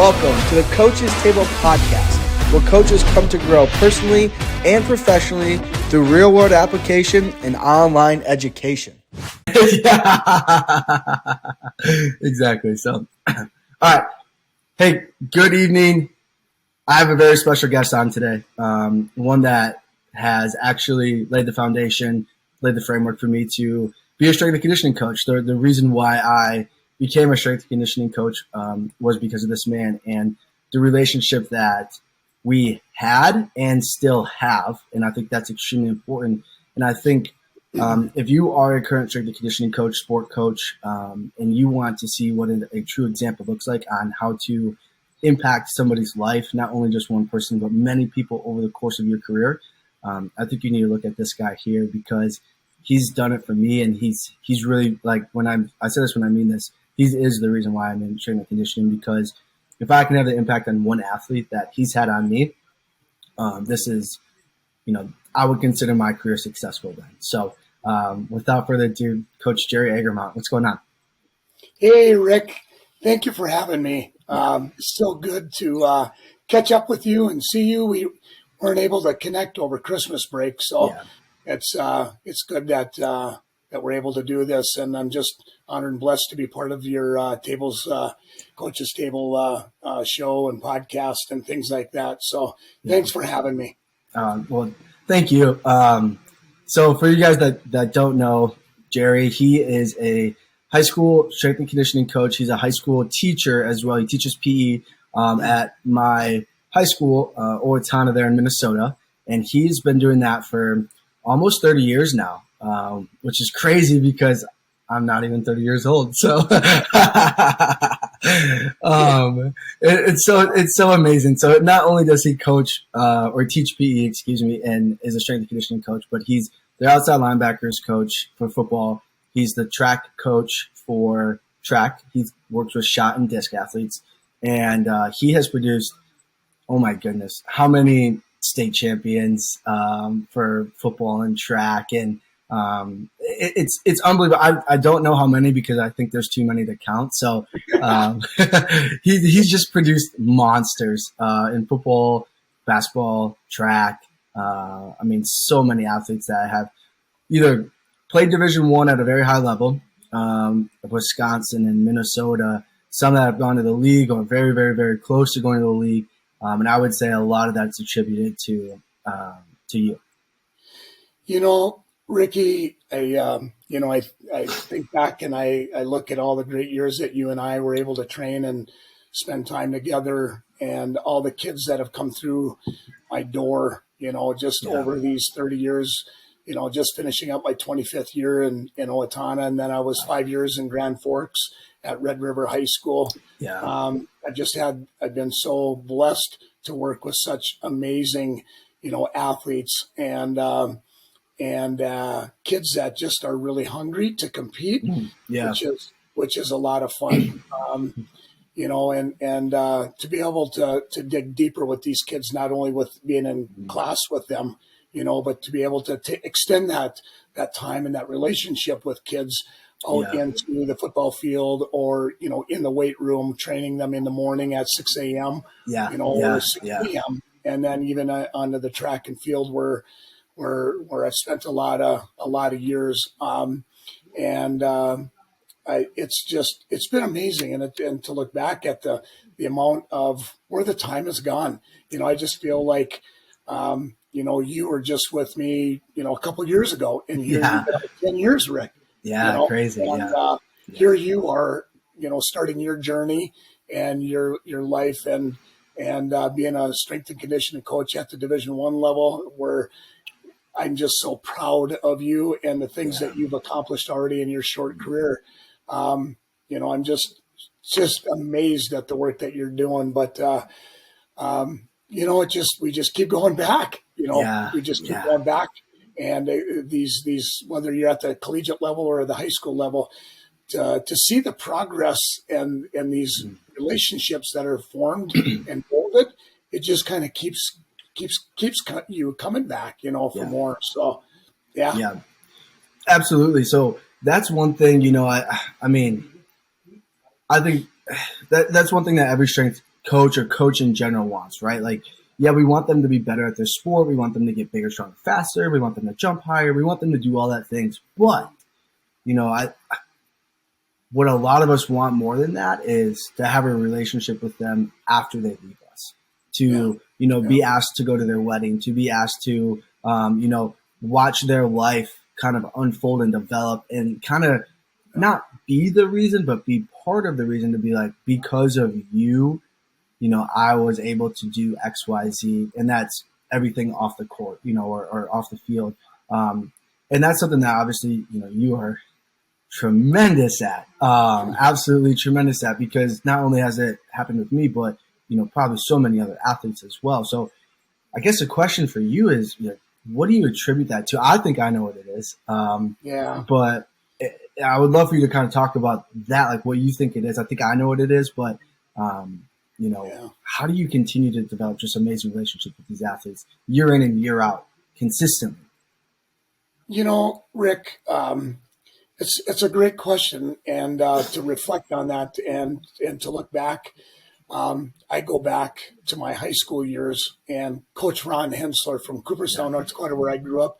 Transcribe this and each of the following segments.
Welcome to the Coach's Table podcast, where coaches come to grow personally and professionally through real-world application and online education. Exactly. So, all right. Hey, good evening. I have a very special guest on today, one that has actually laid the foundation, laid the framework for me to be a strength and conditioning coach. The reason why I became a strength and conditioning coach was because of this man and the relationship that we had and still have. And I think that's extremely important. And I think if you are a current strength and conditioning coach, sport coach, and you want to see what a true example looks like on how to impact somebody's life, not only just one person, but many people over the course of your career, I think you need to look at this guy here because he's done it for me. And he's really, like, I say this when I mean this, he is the reason why I'm in strength and conditioning, because if I can have the impact on one athlete that he's had on me, this is, I would consider my career successful then. So without further ado, Coach Jerry Eggermont, what's going on? Hey, Rick. Thank you for having me. It's so good to catch up with you and see you. We weren't able to connect over Christmas break, so it's good that we're able to do this. And I'm just honored and blessed to be part of your Coach's Table show and podcast and things like that. So thanks for having me. Well, thank you. So for you guys that don't know Jerry, he is a high school strength and conditioning coach. He's a high school teacher as well. He teaches PE at my high school, Owatonna there in Minnesota. And he's been doing that for almost 30 years now, which is crazy because I'm not even 30 years old. So it's so amazing. So not only does he coach or teach PE, and is a strength and conditioning coach, but he's the outside linebackers coach for football. He's the track coach for track. He works with shot and disc athletes. And he has produced, oh my goodness, how many state champions for football and track. And it's unbelievable. I don't know how many because I think there's too many to count. So he's just produced monsters in football, basketball, track. So many athletes that have either played Division I at a very high level, Wisconsin and Minnesota, some that have gone to the league or very, very, very close to going to the league. And I would say a lot of that's attributed to you. Ricky, I think back and I look at all the great years that you and I were able to train and spend time together, and all the kids that have come through my door, over these 30 years, just finishing up my 25th year in Owatonna, and then I was 5 years in Grand Forks at Red River High School. I've been so blessed to work with such amazing, athletes and kids that just are really hungry to compete, which is a lot of fun. To be able to dig deeper with these kids, not only with being in class with them, but to be able to extend that time and that relationship with kids out into the football field or, in the weight room, training them in the morning at 6 a.m., or 6 p.m. And then even onto the track and field where I've spent a lot of years. It's been amazing. And to look back at the amount of where the time has gone, I just feel like, you were just with me, a couple of years ago, and you've been 10 years, Rick. Yeah, crazy. And, here you are, starting your journey and your life and being a strength and conditioning coach at the Division I level, where I'm just so proud of you and the things that you've accomplished already in your short career. I'm just amazed at the work that you're doing, but we just keep going back. We just keep going back, and these whether you're at the collegiate level or the high school level, to see the progress and these relationships that are formed and molded, it just kind of keeps you coming back, for more. So, yeah, absolutely. So that's one thing. I think that's one thing that every strength coach or coach in general wants, right? Like, yeah, we want them to be better at their sport. We want them to get bigger, stronger, faster. We want them to jump higher. We want them to do all that things. But, what a lot of us want more than that is to have a relationship with them after they leave us, to, be asked to go to their wedding, to be asked to, watch their life kind of unfold and develop, and kind of not be the reason, but be part of the reason, to be like, because of you, I was able to do X, Y, Z, and that's everything off the court, or off the field. And that's something that obviously, you are tremendous at, absolutely tremendous at, because not only has it happened with me, but, probably so many other athletes as well. So I guess the question for you is, what do you attribute that to? I think I know what it is. But I would love for you to kind of talk about that, like what you think it is. I think I know what it is, but, how do you continue to develop just amazing relationships with these athletes year in and year out consistently? Rick, it's a great question, and to reflect on that and to look back, I go back to my high school years, and Coach Ron Hensler from Cooperstown, North Dakota, where I grew up.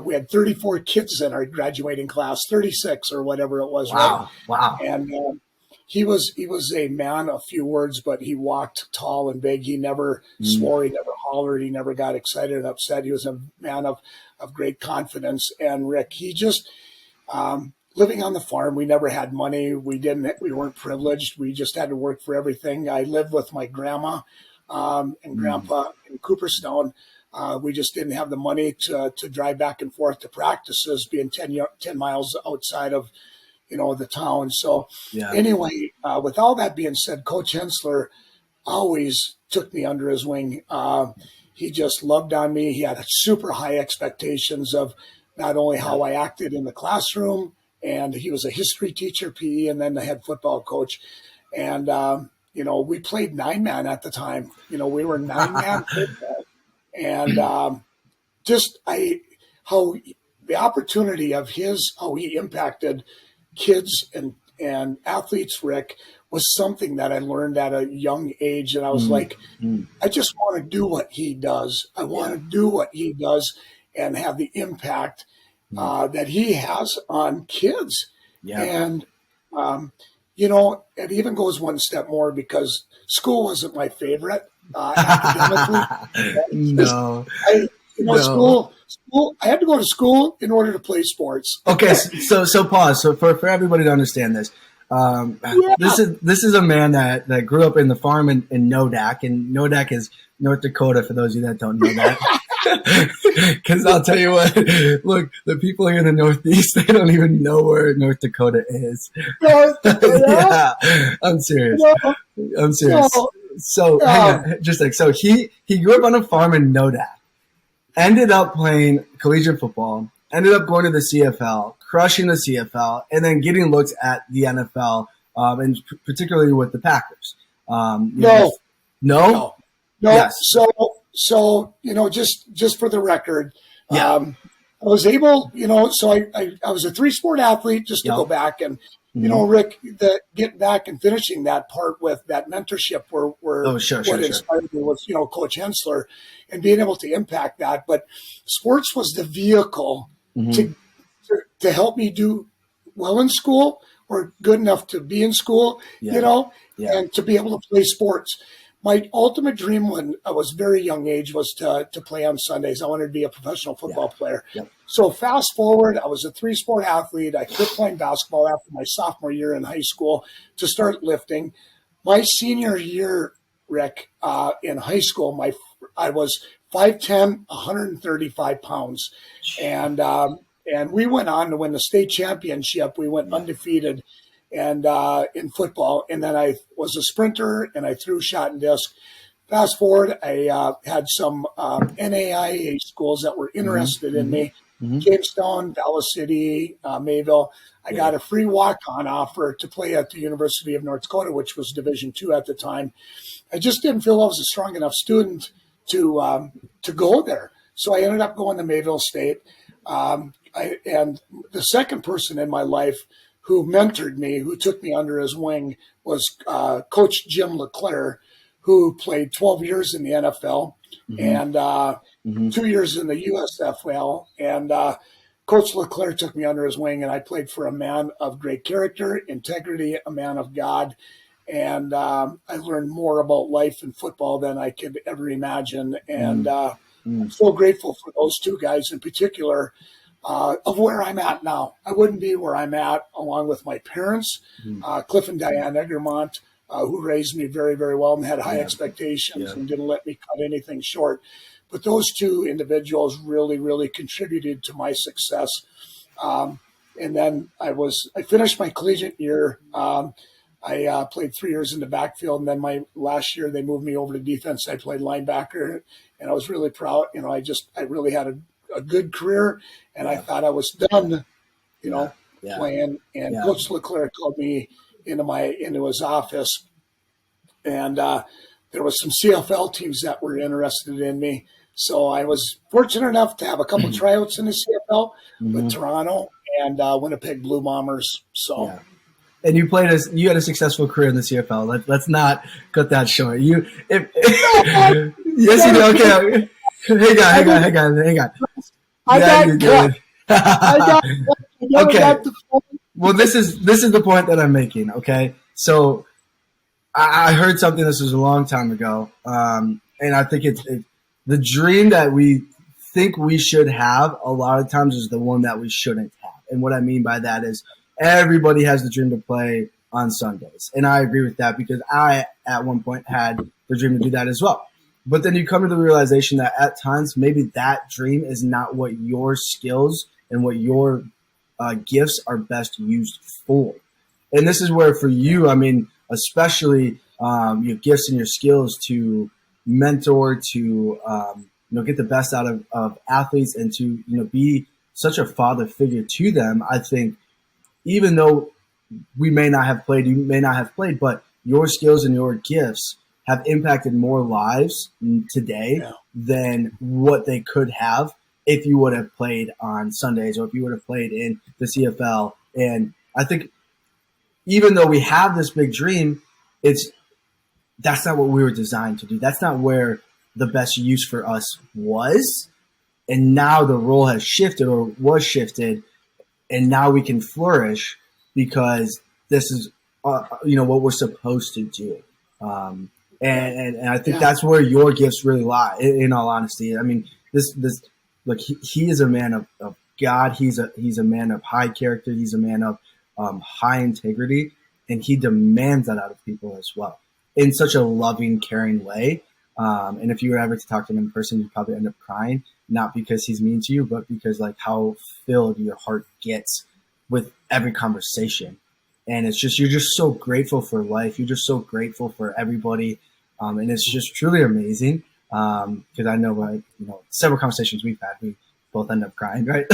We had 34 kids in our graduating class, 36 or whatever it was. Wow! Right? Wow! And he was a man of few words, but he walked tall and big. He never swore, he never hollered, he never got excited and upset. He was a man of great confidence. And Rick, he just living on the farm. We never had money. We weren't privileged. We just had to work for everything. I lived with my grandma and grandpa in Cooperstown. We just didn't have the money to drive back and forth to practices, being 10 miles outside of, the town. So anyway, with all that being said, Coach Hensler always took me under his wing. He just loved on me. He had super high expectations of not only how I acted in the classroom, and he was a history teacher, PE, and then the head football coach. And, we played 9-man at the time. We were 9-man football. And how the opportunity of how he impacted kids and athletes, Rick, was something that I learned at a young age. And I was like, I just want to do what he does. I want to do what he does and have the impact that he has on kids. Yeah. And, it even goes one step more, because school wasn't my favorite academically. No. School, I had to go to school in order to play sports. Okay, so pause. So for everybody to understand this, this is a man that grew up in the farm in Nodak, and Nodak is North Dakota, for those of you that don't know that. Because I'll tell you what, look, the people here in the Northeast, they don't even know where North Dakota is. Yeah, I'm serious. I'm serious. So hang on, just like, so he grew up on a farm in Nodak, ended up playing collegiate football, ended up going to the CFL, crushing the CFL, and then getting looked at the NFL, and particularly with the Packers. No. Yes. So just for the record, I was able, so I was a 3-sport athlete, just to go back and, Rick, getting back and finishing that part with that mentorship where inspired me was, Coach Hensler, and being able to impact that. But sports was the vehicle to help me do well in school, or good enough to be in school, and to be able to play sports. My ultimate dream when I was very young age was to play on Sundays. I wanted to be a professional football player. Yep. So fast forward, I was a 3-sport athlete. I quit playing basketball after my sophomore year in high school to start lifting. My senior year, Rick, in high school, I was 5'10", 135 pounds. And we went on to win the state championship. We went undefeated and in football, and then I was a sprinter, and I threw shot and disc. Fast forward, I had some NAIA schools that were interested in me. Jamestown, Dallas City, Mayville. I got a free walk-on offer to play at the University of North Dakota, which was Division II at the time. I just didn't feel I was a strong enough student to go there, so I ended up going to Mayville State. And the second person in my life who mentored me, who took me under his wing, was Coach Jim LeClaire, who played 12 years in the NFL and 2 years in the USFL. And Coach LeClaire took me under his wing, and I played for a man of great character, integrity, a man of God. And I learned more about life and football than I could ever imagine. And I'm so grateful for those two guys in particular of where I'm at now. I wouldn't be where I'm at along with my parents, Cliff and Diane Eggermont, who raised me very, very well and had high expectations and didn't let me cut anything short. But those two individuals really, really contributed to my success. And then I finished my collegiate year. I played 3 years in the backfield, and then my last year they moved me over to defense. I played linebacker, and I was really proud. I really had a good career, and I thought I was done, playing. And Coach LeClaire called me into his office, and there was some CFL teams that were interested in me. So I was fortunate enough to have a couple tryouts in the CFL with Toronto and Winnipeg Blue Bombers. So. Yeah. And you had a successful career in the CFL. Let's not cut that short. Yes, you did. Okay. Hang on. Okay. Well, this is the point that I'm making. Okay. So I heard something. This was a long time ago, and I think it's the dream that we think we should have. A lot of times is the one that we shouldn't have. And what I mean by that is, everybody has the dream to play on Sundays. And I agree with that because I, at one point, had the dream to do that as well. But then you come to the realization that at times, maybe that dream is not what your skills and what your gifts are best used for. And this is where for you, I mean, especially your gifts and your skills to mentor, to get the best out of athletes and to be such a father figure to them, I think, even though you may not have played, but your skills and your gifts have impacted more lives today than what they could have if you would have played on Sundays or if you would have played in the CFL. And I think even though we have this big dream, that's not what we were designed to do. That's not where the best use for us was. And now the role has shifted or was shifted. And now we can flourish because this is, what we're supposed to do. And I think that's where your gifts really lie. In all honesty, I mean, he is a man of God. He's a man of high character. He's a man of high integrity, and he demands that out of people as well in such a loving, caring way. And if you were ever to talk to him in person, you'd probably end up crying. Not because he's mean to you, but because how filled your heart gets with every conversation. And it's just, you're just so grateful for life. You're just so grateful for everybody. And it's just truly amazing. Because I know, several conversations we've had, we both end up crying, right?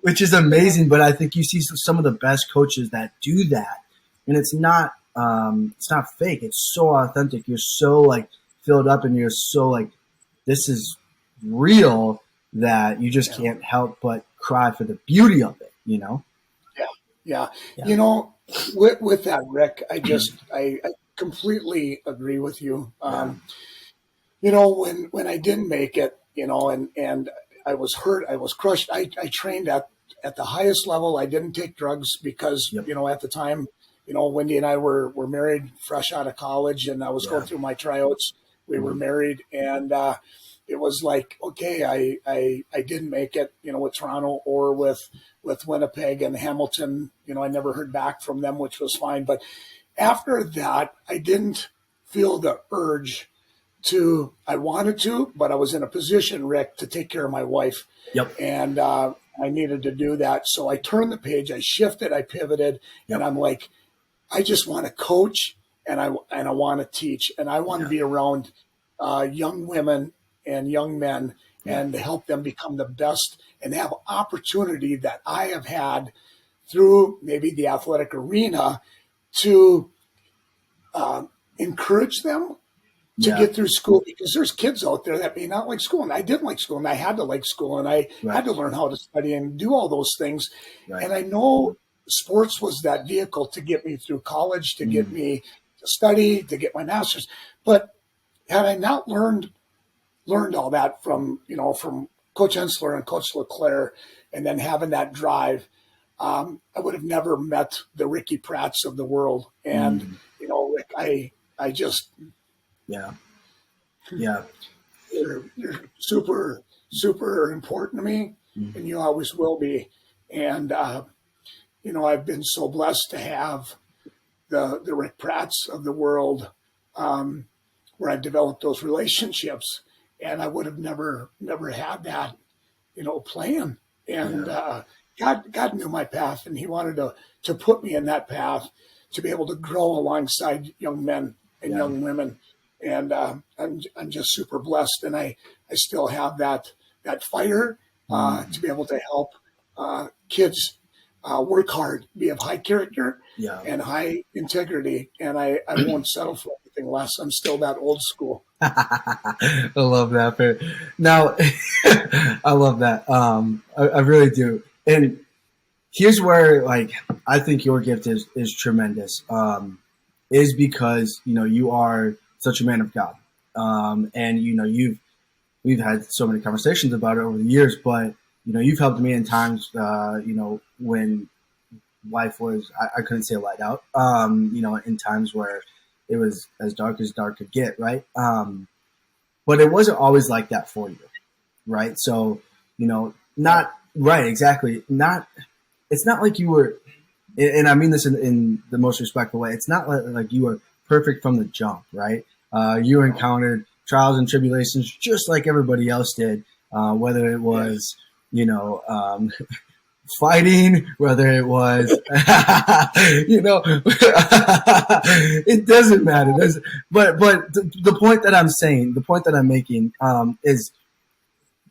Which is amazing. But I think you see some of the best coaches that do that. And it's not fake. It's so authentic. You're so filled up and you're so this is real that you just can't help but cry for the beauty of it, Yeah. With that, Rick, I completely agree with you. When I didn't make it, and I was hurt, I was crushed. I trained at the highest level. I didn't take drugs because, at the time, Wendy and I were married fresh out of college, and I was going through my tryouts. We were married, and it was okay, I didn't make it, with Toronto or with Winnipeg and Hamilton. I never heard back from them, which was fine. But after that, I didn't feel the urge I wanted to, but I was in a position, Rick, to take care of my wife. Yep. And I needed to do that. So I turned the page, I shifted, I pivoted, and I'm I just want to coach and I want to teach, and I want to be around young women and young men and help them become the best and have opportunity that I have had through maybe the athletic arena to encourage them to get through school, because there's kids out there that may not like school. And I didn't like school, and I had to like school, and I had to learn how to study and do all those things. Right. And I know sports was that vehicle to get me through college, to get me to study, to get my master's. But had I not learned all that from Coach Ensler and Coach LeClaire, and then having that drive, I would have never met the Ricky Pratts of the world. And Rick, I just yeah. You're super, super important to me, and you always will be. And I've been so blessed to have the Rick Pratts of the world, where I've developed those relationships, and I would have never had that, plan. And God knew my path, and He wanted to put me in that path to be able to grow alongside young men and young women. And I'm just super blessed, and I still have that fire to be able to help kids work hard, be of high character and high integrity, and I won't settle for anything less. I'm still that old school. I love that. Now, I love that. I really do. And here's where, I think your gift is tremendous. Is because you are such a man of God, and we've had so many conversations about it over the years. But you've helped me in times, when life was I couldn't say light out, in times where it was as dark could get, right? But it wasn't always like that for you, right? So not right, exactly. It's not like you were. And I mean this in the most respectful way. It's not like you were perfect from the jump, right? You encountered trials and tribulations just like everybody else did, whether it was, fighting, whether it was, it doesn't matter. But the point that I'm saying, the point that I'm making, is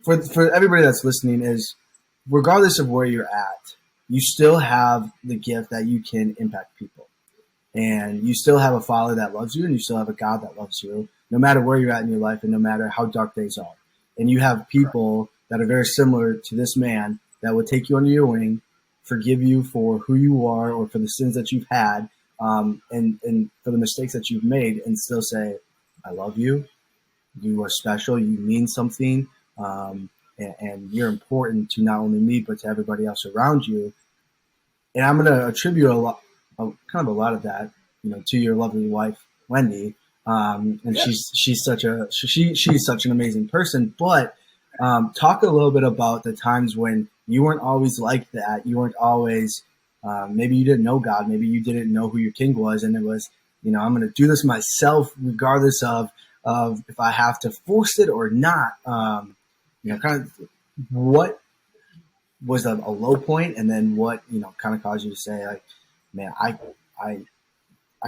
for everybody that's listening is, regardless of where you're at, you still have the gift that you can impact people. And you still have a Father that loves you, and you still have a God that loves you, no matter where you're at in your life and no matter how dark days are. And you have people that are very similar to this man that would take you under your wing, forgive you for who you are or for the sins that you've had, and for the mistakes that you've made, and still say, I love you. You are special. You mean something. And you're important to not only me, but to everybody else around you. And I'm going to attribute a lot of that, to your lovely wife, Wendy. And she's such an amazing person. But talk a little bit about the times when you weren't always like that. You weren't always, maybe you didn't know God. Maybe you didn't know who your king was. And it was, I'm going to do this myself, regardless of if I have to force it or not. Kind of what was a low point, and then what, kind of caused you to say, like, man, I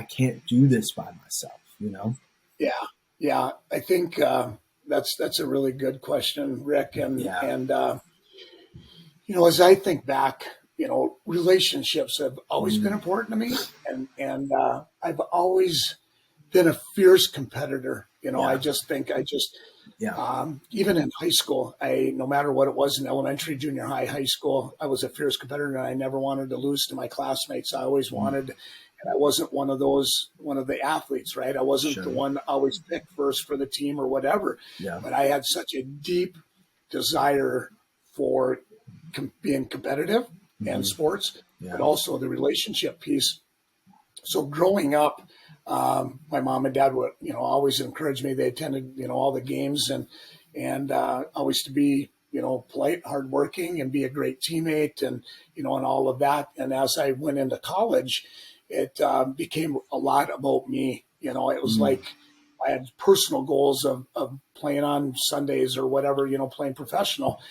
can't do this by myself, Yeah. I think that's a really good question, Rick. And as I think back, relationships have always been important to me, and I've always been a fierce competitor. Even in high school, no matter what it was, in elementary, junior high, high school, I was a fierce competitor, and I never wanted to lose to my classmates. I always wanted, and I wasn't one of the athletes, right? I wasn't the one always picked first for the team or whatever. Yeah. But I had such a deep desire for being competitive and sports, but also the relationship piece. So growing up, my mom and dad would, always encourage me. They attended, all the games and always to be, polite, hardworking, and be a great teammate, and all of that. And as I went into college, it became a lot about me. It was like I had personal goals of playing on Sundays or whatever, playing professional.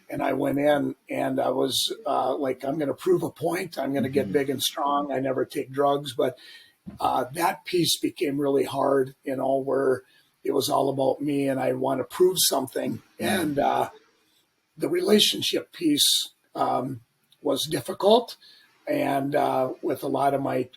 And I went in and I was like, I'm going to prove a point. I'm going to get big and strong. I never take drugs, but that piece became really hard, where it was all about me and I want to prove something. And the relationship piece was difficult, and with a lot of my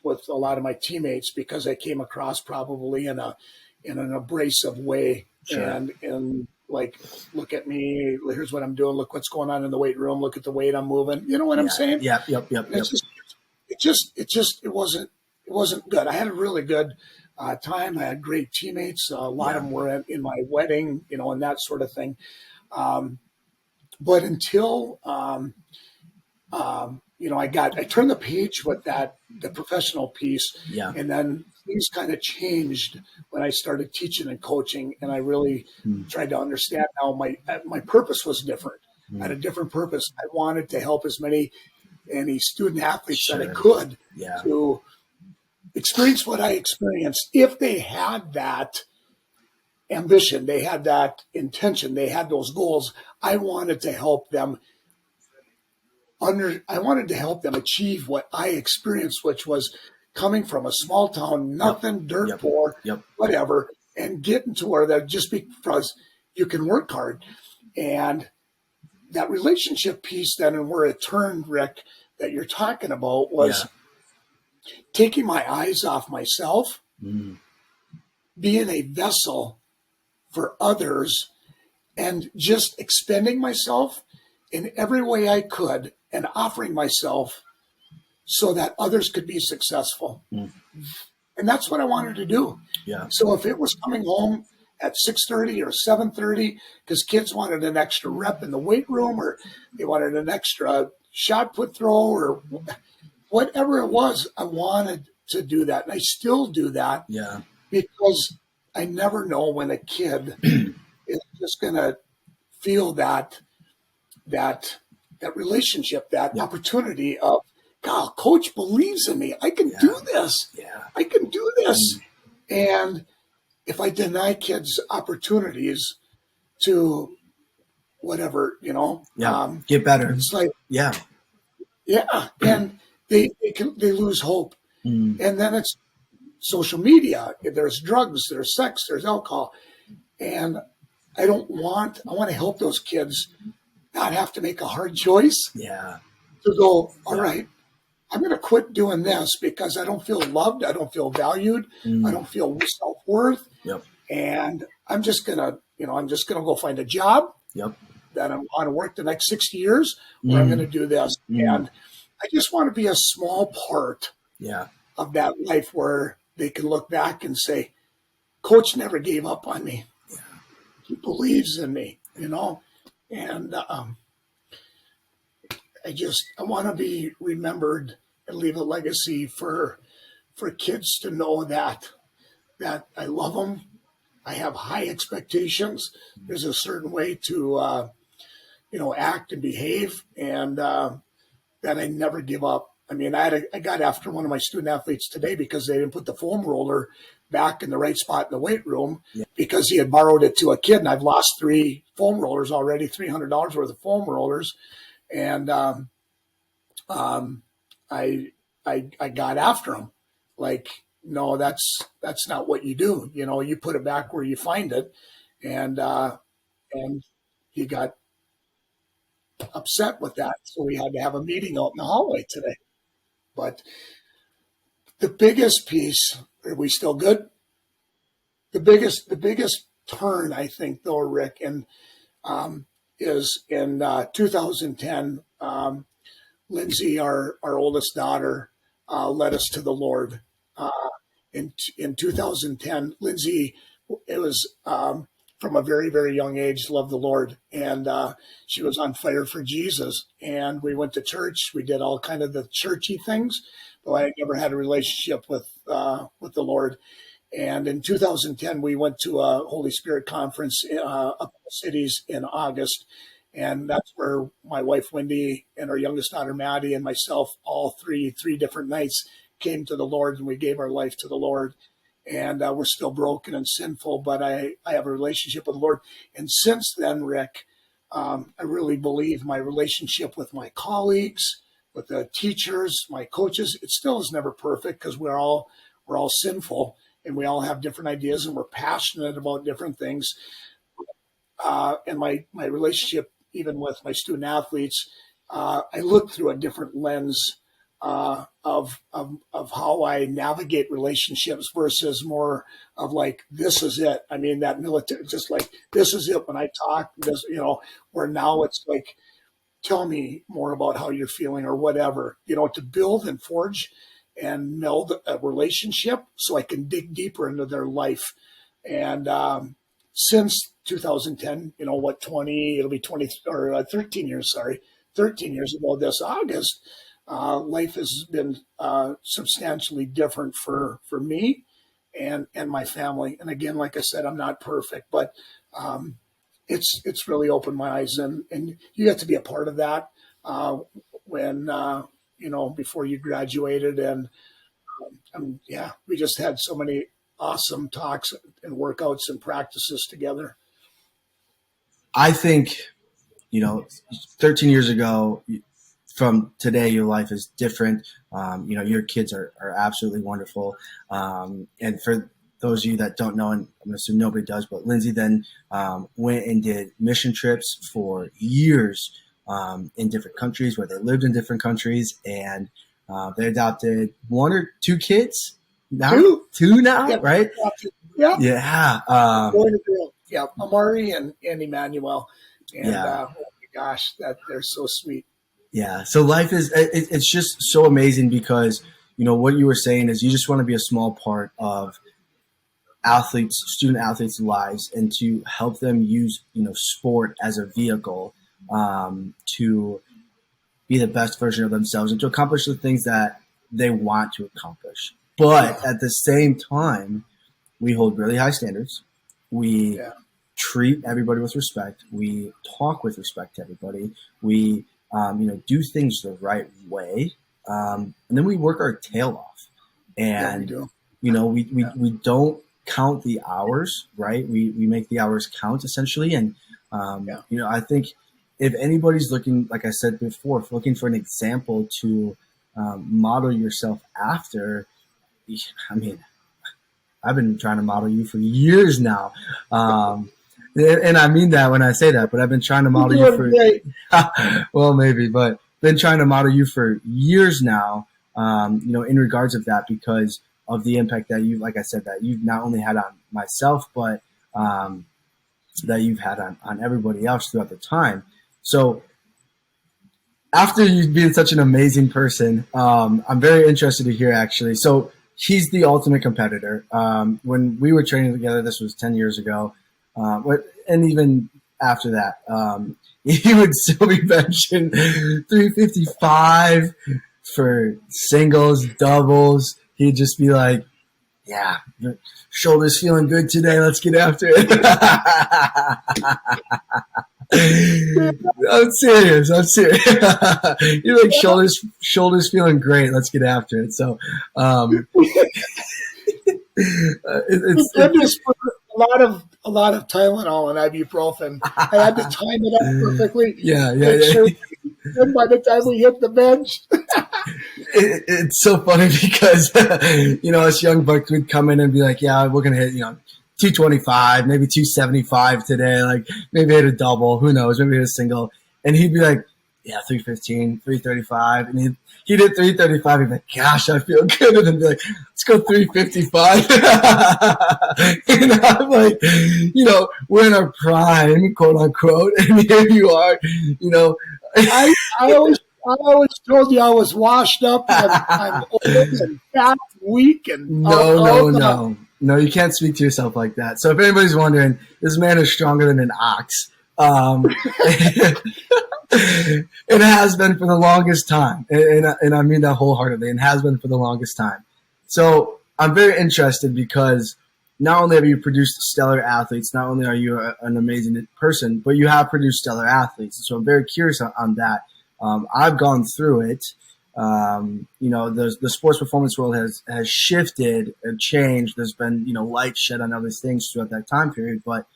teammates, because I came across probably in an abrasive way. And like, look at me, here's what I'm doing, look what's going on in the weight room, look at the weight I'm moving. You know what I'm saying? Yep. It wasn't good. I had a really good time. I had great teammates. A lot of them were in my wedding, and that sort of thing. But until I turned the page with the professional piece, and then things kind of changed when I started teaching and coaching, and I really tried to understand how my purpose was different. I had a different purpose. I wanted to help as many student athletes that I could to experience what I experienced. If they had that ambition, they had that intention, they had those goals, I wanted to help them achieve what I experienced, which was coming from a small town, nothing, dirt poor, whatever, and getting to where that just because you can work hard. And that relationship piece then, and where it turned, Rick, that you're talking about, was taking my eyes off myself, being a vessel for others, and just expending myself in every way I could and offering myself so that others could be successful. And that's what I wanted to do. So if it was coming home at 6:30 or 7:30 because kids wanted an extra rep in the weight room, or they wanted an extra shot put throw, or whatever it was, I wanted to do that. And I still do that because I never know when a kid is just going to feel that relationship, that opportunity of, God, coach believes in me. I can do this. I can do this. And if I deny kids opportunities to whatever, get better. It's like, and they lose hope. And then it's social media. There's drugs, there's sex, there's alcohol. And I want to help those kids not have to make a hard choice. To go, all right, I'm going to quit doing this because I don't feel loved. I don't feel valued. I don't feel self-worth. And I'm just going to, go find a job that I want to work the next 60 years, or I'm going to do this. And I just want to be a small part of that life where they can look back and say, Coach never gave up on me. He believes in me, and I want to be remembered and leave a legacy for kids to know that I love them. I have high expectations. There's a certain way to, act and behave, and that I never give up. I mean, I got after one of my student athletes today because they didn't put the foam roller back in the right spot in the weight room because he had borrowed it to a kid, and I've lost 3 foam rollers already, $300 worth of foam rollers. And I got after him like, no, that's not what you do. You put it back where you find it. And he got upset with that. So we had to have a meeting out in the hallway today. But the biggest piece, are we still good? The biggest turn, I think, though, Rick, and is in 2010. Lindsay, our oldest daughter, led us to the Lord. In 2010, Lindsay, it was from a very, very young age, loved the Lord, and she was on fire for Jesus. And we went to church. We did all kind of the churchy things, but I never had a relationship with the Lord. And in 2010, we went to a Holy Spirit conference up in the cities in August. And that's where my wife, Wendy, and our youngest daughter, Maddie, and myself, all three different nights, came to the Lord, and we gave our life to the Lord. And we're still broken and sinful, but I have a relationship with the Lord. And since then, Rick, I really believe my relationship with my colleagues, with the teachers, my coaches, it still is never perfect because we're all sinful, and we all have different ideas, and we're passionate about different things. And my relationship, even with my student athletes, I look through a different lens of how I navigate relationships versus more of like, this is it. I mean, that military, just like, this is it when I talk, this, where now it's like, tell me more about how you're feeling or whatever, to build and forge and meld a relationship so I can dig deeper into their life. And since 2010, 20, it'll be 20 or 13 years, 13 years ago this August, life has been substantially different for me and my family. And again, like I said, I'm not perfect, but it's really opened my eyes, and you get to be a part of that when before you graduated, and yeah, we just had so many awesome talks and workouts and practices together. I think, 13 years ago from today, your life is different. Your kids are absolutely wonderful. And for those of you that don't know, and I'm going to assume nobody does, but Lindsay then went and did mission trips for years in different countries where they lived in different countries, and they adopted one or two kids now, two now, yeah, right? Yeah. Yeah. Yeah. Amari and Emmanuel. And oh my gosh, they're so sweet. Yeah. So life it's just so amazing because, what you were saying is you just want to be a small part of student athletes' lives, and to help them use, sport as a vehicle to be the best version of themselves and to accomplish the things that they want to accomplish. But at the same time, we hold really high standards. We treat everybody with respect. We talk with respect to everybody. We, do things the right way. And then we work our tail off. And, we don't count the hours, right? We make the hours count essentially. And, I think if anybody's looking, like I said before, if looking for an example to model yourself after, I mean, I've been trying to model you for years now. And I mean that when I say that, but I've been trying to model you for, well, maybe, but been trying to model you for years now, in regards of that, because of the impact that you, like I said, that you've not only had on myself, but that you've had on everybody else throughout the time. So after you being such an amazing person, I'm very interested to hear actually. So he's the ultimate competitor. When we were training together, this was 10 years ago. And even after that, he would still be benching 355 for singles, doubles. He'd just be like, yeah, shoulders feeling good today. Let's get after it. I'm serious. You're like, shoulders feeling great. Let's get after it. So, it's a lot of Tylenol and ibuprofen. I had to time it up perfectly. Yeah. Sure, and by the time we hit the bench, it's so funny because us young bucks would come in and be like, "Yeah, we're gonna hit 225, maybe 275 today. Like maybe hit a double. Who knows? Maybe hit a single." And he'd be like, "Yeah, 315, 335," and he did 335. He'd be like, "Gosh, I feel good." And then be like, "Let's go 355." And I'm like, we're in our prime, quote unquote, and here you are, I always told you I was washed up and I'm old and fat, weak, and no, you can't speak to yourself like that. So if anybody's wondering, this man is stronger than an ox. It has been for the longest time, and I mean that wholeheartedly, and has been for the longest time. So I'm very interested because not only have you produced stellar athletes, not only are you an amazing person, but you have produced stellar athletes. So I'm very curious on that. I've gone through it. The sports performance world has shifted and changed. There's been, light shed on other things throughout that time period. But,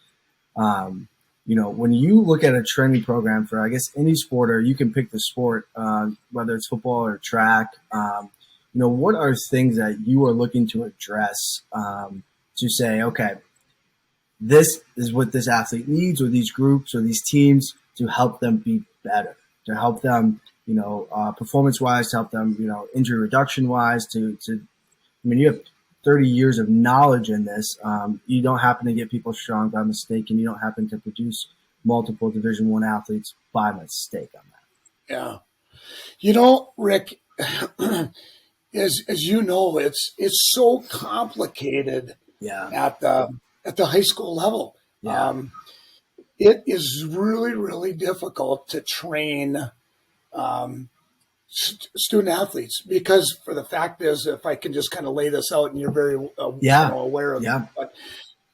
when you look at a training program for, I guess, any sport, or you can pick the sport, whether it's football or track, what are things that you are looking to address to say, okay, this is what this athlete needs, or these groups or these teams, to help them be better, to help them, performance-wise, to help them, injury reduction-wise, you have 30 years of knowledge in this. You don't happen to get people strong by mistake, and you don't happen to produce multiple Division I athletes by mistake on that. Yeah. Rick, as you know, it's so complicated Yeah. at the high school level. Yeah. It is really, really difficult to train student athletes because for the fact is, if I can just kind of lay this out, and you're very Yeah. aware of it, Yeah. but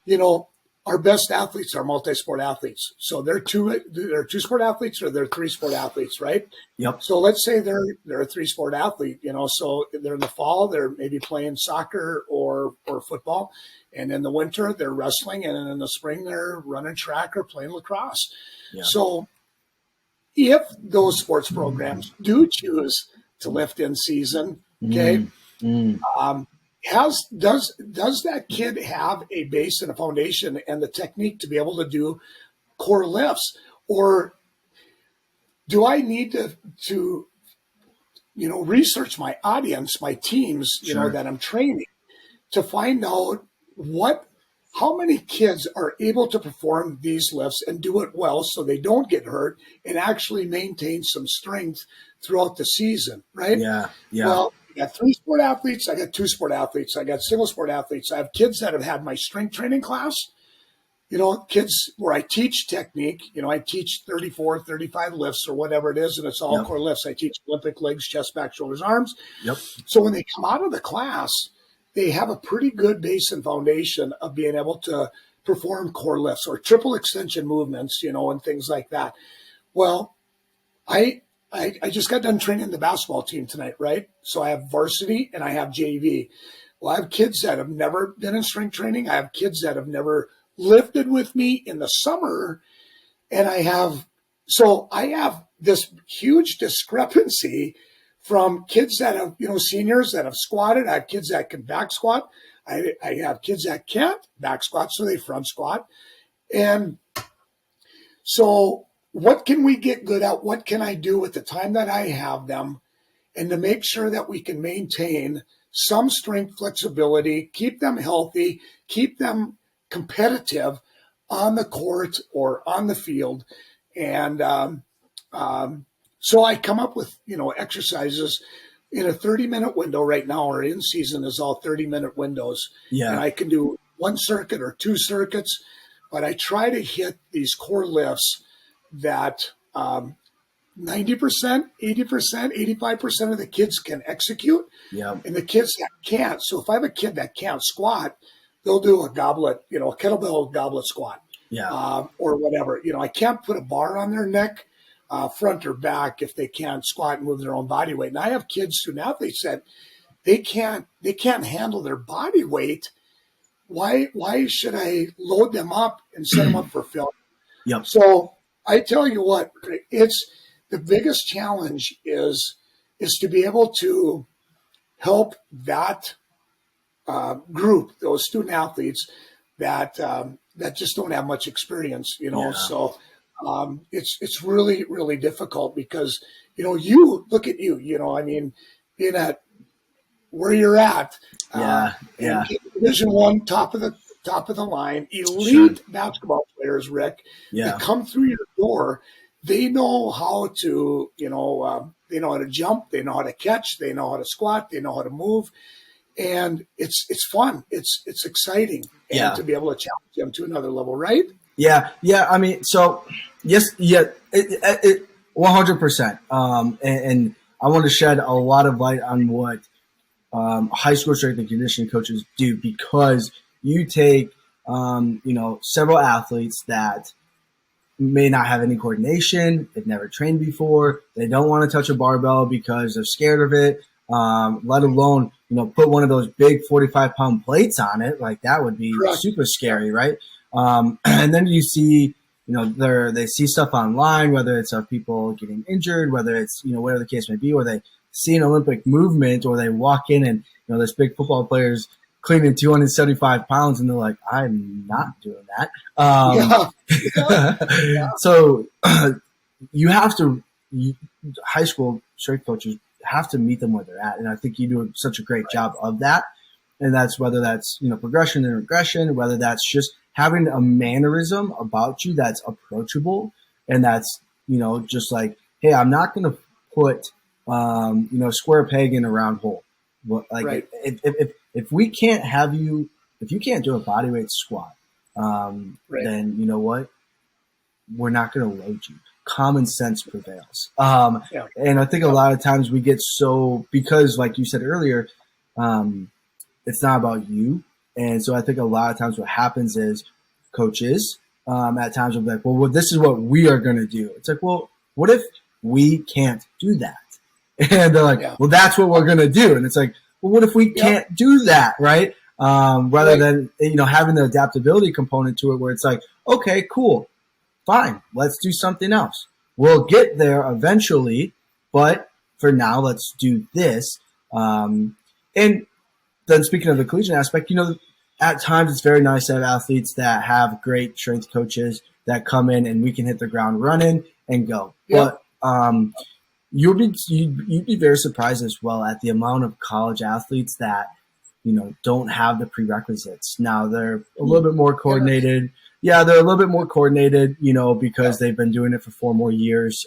you know, our best athletes are multi-sport athletes. So they're two-sport athletes or they're three-sport athletes, right? Yep. So let's say they're a three-sport athlete, so they're in the fall, they're maybe playing soccer or football. And in the winter, they're wrestling. And in the spring, they're running track or playing lacrosse. Yeah. So if those sports programs do choose to lift in season, okay, does that kid have a base and a foundation and the technique to be able to do core lifts, or do I need to research my audience, my teams, Sure. that I'm training to find out how many kids are able to perform these lifts and do it well so they don't get hurt and actually maintain some strength throughout the season, right? Yeah. Yeah. Well, I got three-sport athletes. I got two-sport athletes. I got single-sport athletes. I have kids that have had my strength training class, kids where I teach technique. I teach 34, 35 lifts or whatever it is, and it's all core lifts. I teach Olympic legs, chest, back, shoulders, arms. Yep. So when they come out of the class, they have a pretty good base and foundation of being able to perform core lifts or triple extension movements, and things like that. Well, I just got done training the basketball team tonight, right? So I have varsity and I have JV. Well, I have kids that have never been in strength training. I have kids that have never lifted with me in the summer. And I have this huge discrepancy from kids that have, seniors that have squatted. I have kids that can back squat. I have kids that can't back squat, so they front squat. And so what can we get good at? What can I do with the time that I have them? And to make sure that we can maintain some strength flexibility, keep them healthy, keep them competitive on the court or on the field. And so I come up with, exercises in a 30-minute window right now, or in season is all 30-minute windows. Yeah. And I can do one circuit or two circuits, but I try to hit these core lifts that 90%, 80%, 85% of the kids can execute. Yeah. And the kids that can't. So if I have a kid that can't squat, they'll do a goblet, a kettlebell goblet squat. Yeah. Or whatever. I can't put a bar on their neck, front or back, if they can't squat and move their own body weight. And I have kids, student athletes, that they can't handle their body weight. Why should I load them up and set them up for failure? Yep. So I tell you what, it's the biggest challenge is to be able to help that group, those student athletes that just don't have much experience, Yeah. So it's really, really difficult because, you look at you, being at where you're at, Yeah. Division I, top of the line, elite basketball players, Rick, that come through your door. They know how to, they know how to jump, they know how to catch, they know how to squat, they know how to move. And it's fun. It's exciting. And to be able to challenge them to another level, right? Yeah. Yeah. I mean, so yes. Yeah. It 100%. And I want to shed a lot of light on what high school strength and conditioning coaches do, because you take, several athletes that may not have any coordination. They've never trained before. They don't want to touch a barbell because they're scared of it. Let alone, put one of those big 45-pound plates on it. Like that would be super scary, right? And then you see, they see stuff online, whether it's of people getting injured, whether it's, whatever the case may be, or they see an Olympic movement, or they walk in and, there's big football players cleaning 275 pounds, and they're like, I'm not doing that. So you have to, high school strength coaches have to meet them where they're at. And I think you do such a great job of that. And that's whether that's, progression and regression, whether that's just having a mannerism about you that's approachable. And that's, just like, hey, I'm not going to put, square peg in a round hole. Like Right. if we can't have you, if you can't do a bodyweight squat, then you know what? We're not going to load you. Common sense prevails. Yeah. And I think a lot of times we get so, because like you said earlier, it's not about you. And so I think a lot of times what happens is coaches at times will be like, well, this is what we are going to do. It's like, well, what if we can't do that? And they're like, well, that's what we're going to do. And it's like, well, what if we can't do that? Right. Rather than, having the adaptability component to it where it's like, okay, cool, fine, let's do something else. We'll get there eventually, but for now, let's do this. And then speaking of the collegiate aspect, at times it's very nice to have athletes that have great strength coaches that come in and we can hit the ground running and go. But you'd be very surprised as well at the amount of college athletes that don't have the prerequisites. Now they're a little bit more coordinated. Yeah, they're a little bit more coordinated, because they've been doing it for 4 more years.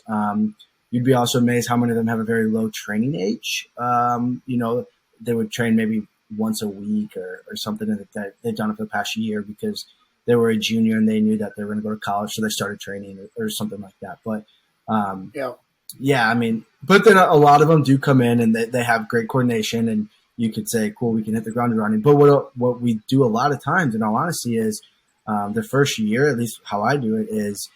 You'd be also amazed how many of them have a very low training age. They would train maybe once a week or something that they've done it for the past year because they were a junior and they knew that they were going to go to college, so they started training or something like that. But but then a lot of them do come in and they have great coordination, and you could say, cool, we can hit the ground running. But what we do a lot of times, in all honesty, is the first year, at least how I do it, is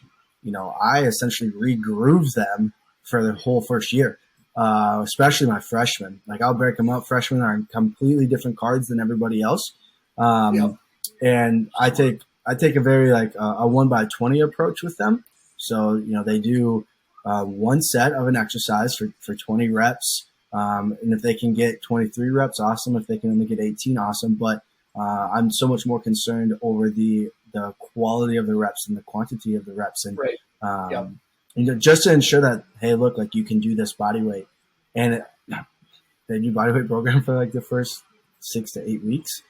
I essentially re-groove them for the whole first year. Especially my freshmen. Like I'll break them up. Freshmen are on completely different cards than everybody else. And I take a very a 1x20 approach with them. So, they do one set of an exercise for 20 reps. And if they can get 23 reps, awesome. If they can only get 18, awesome. But I'm so much more concerned over the quality of the reps and the quantity of the reps. And just to ensure that, hey, look, like you can do this body weight. And they do body weight program for like the first 6 to 8 weeks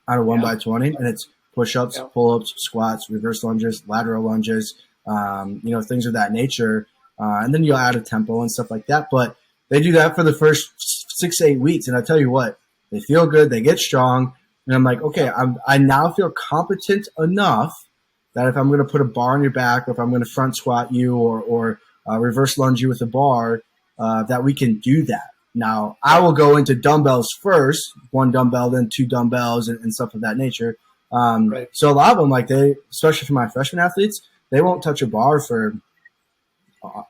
out of 1x20. And it's push-ups, pull-ups, squats, reverse lunges, lateral lunges, things of that nature. And then you'll add a tempo and stuff like that. But they do that for the first 6 to 8 weeks. And I tell you what, they feel good. They get strong. And I'm like, okay, I now feel competent enough that if I'm going to put a bar on your back, or if I'm going to front squat you or reverse lunge you with a bar, that we can do that. Now, I will go into dumbbells first, 1 dumbbell, then 2 dumbbells and stuff of that nature. So a lot of them, especially for my freshman athletes, they won't touch a bar for,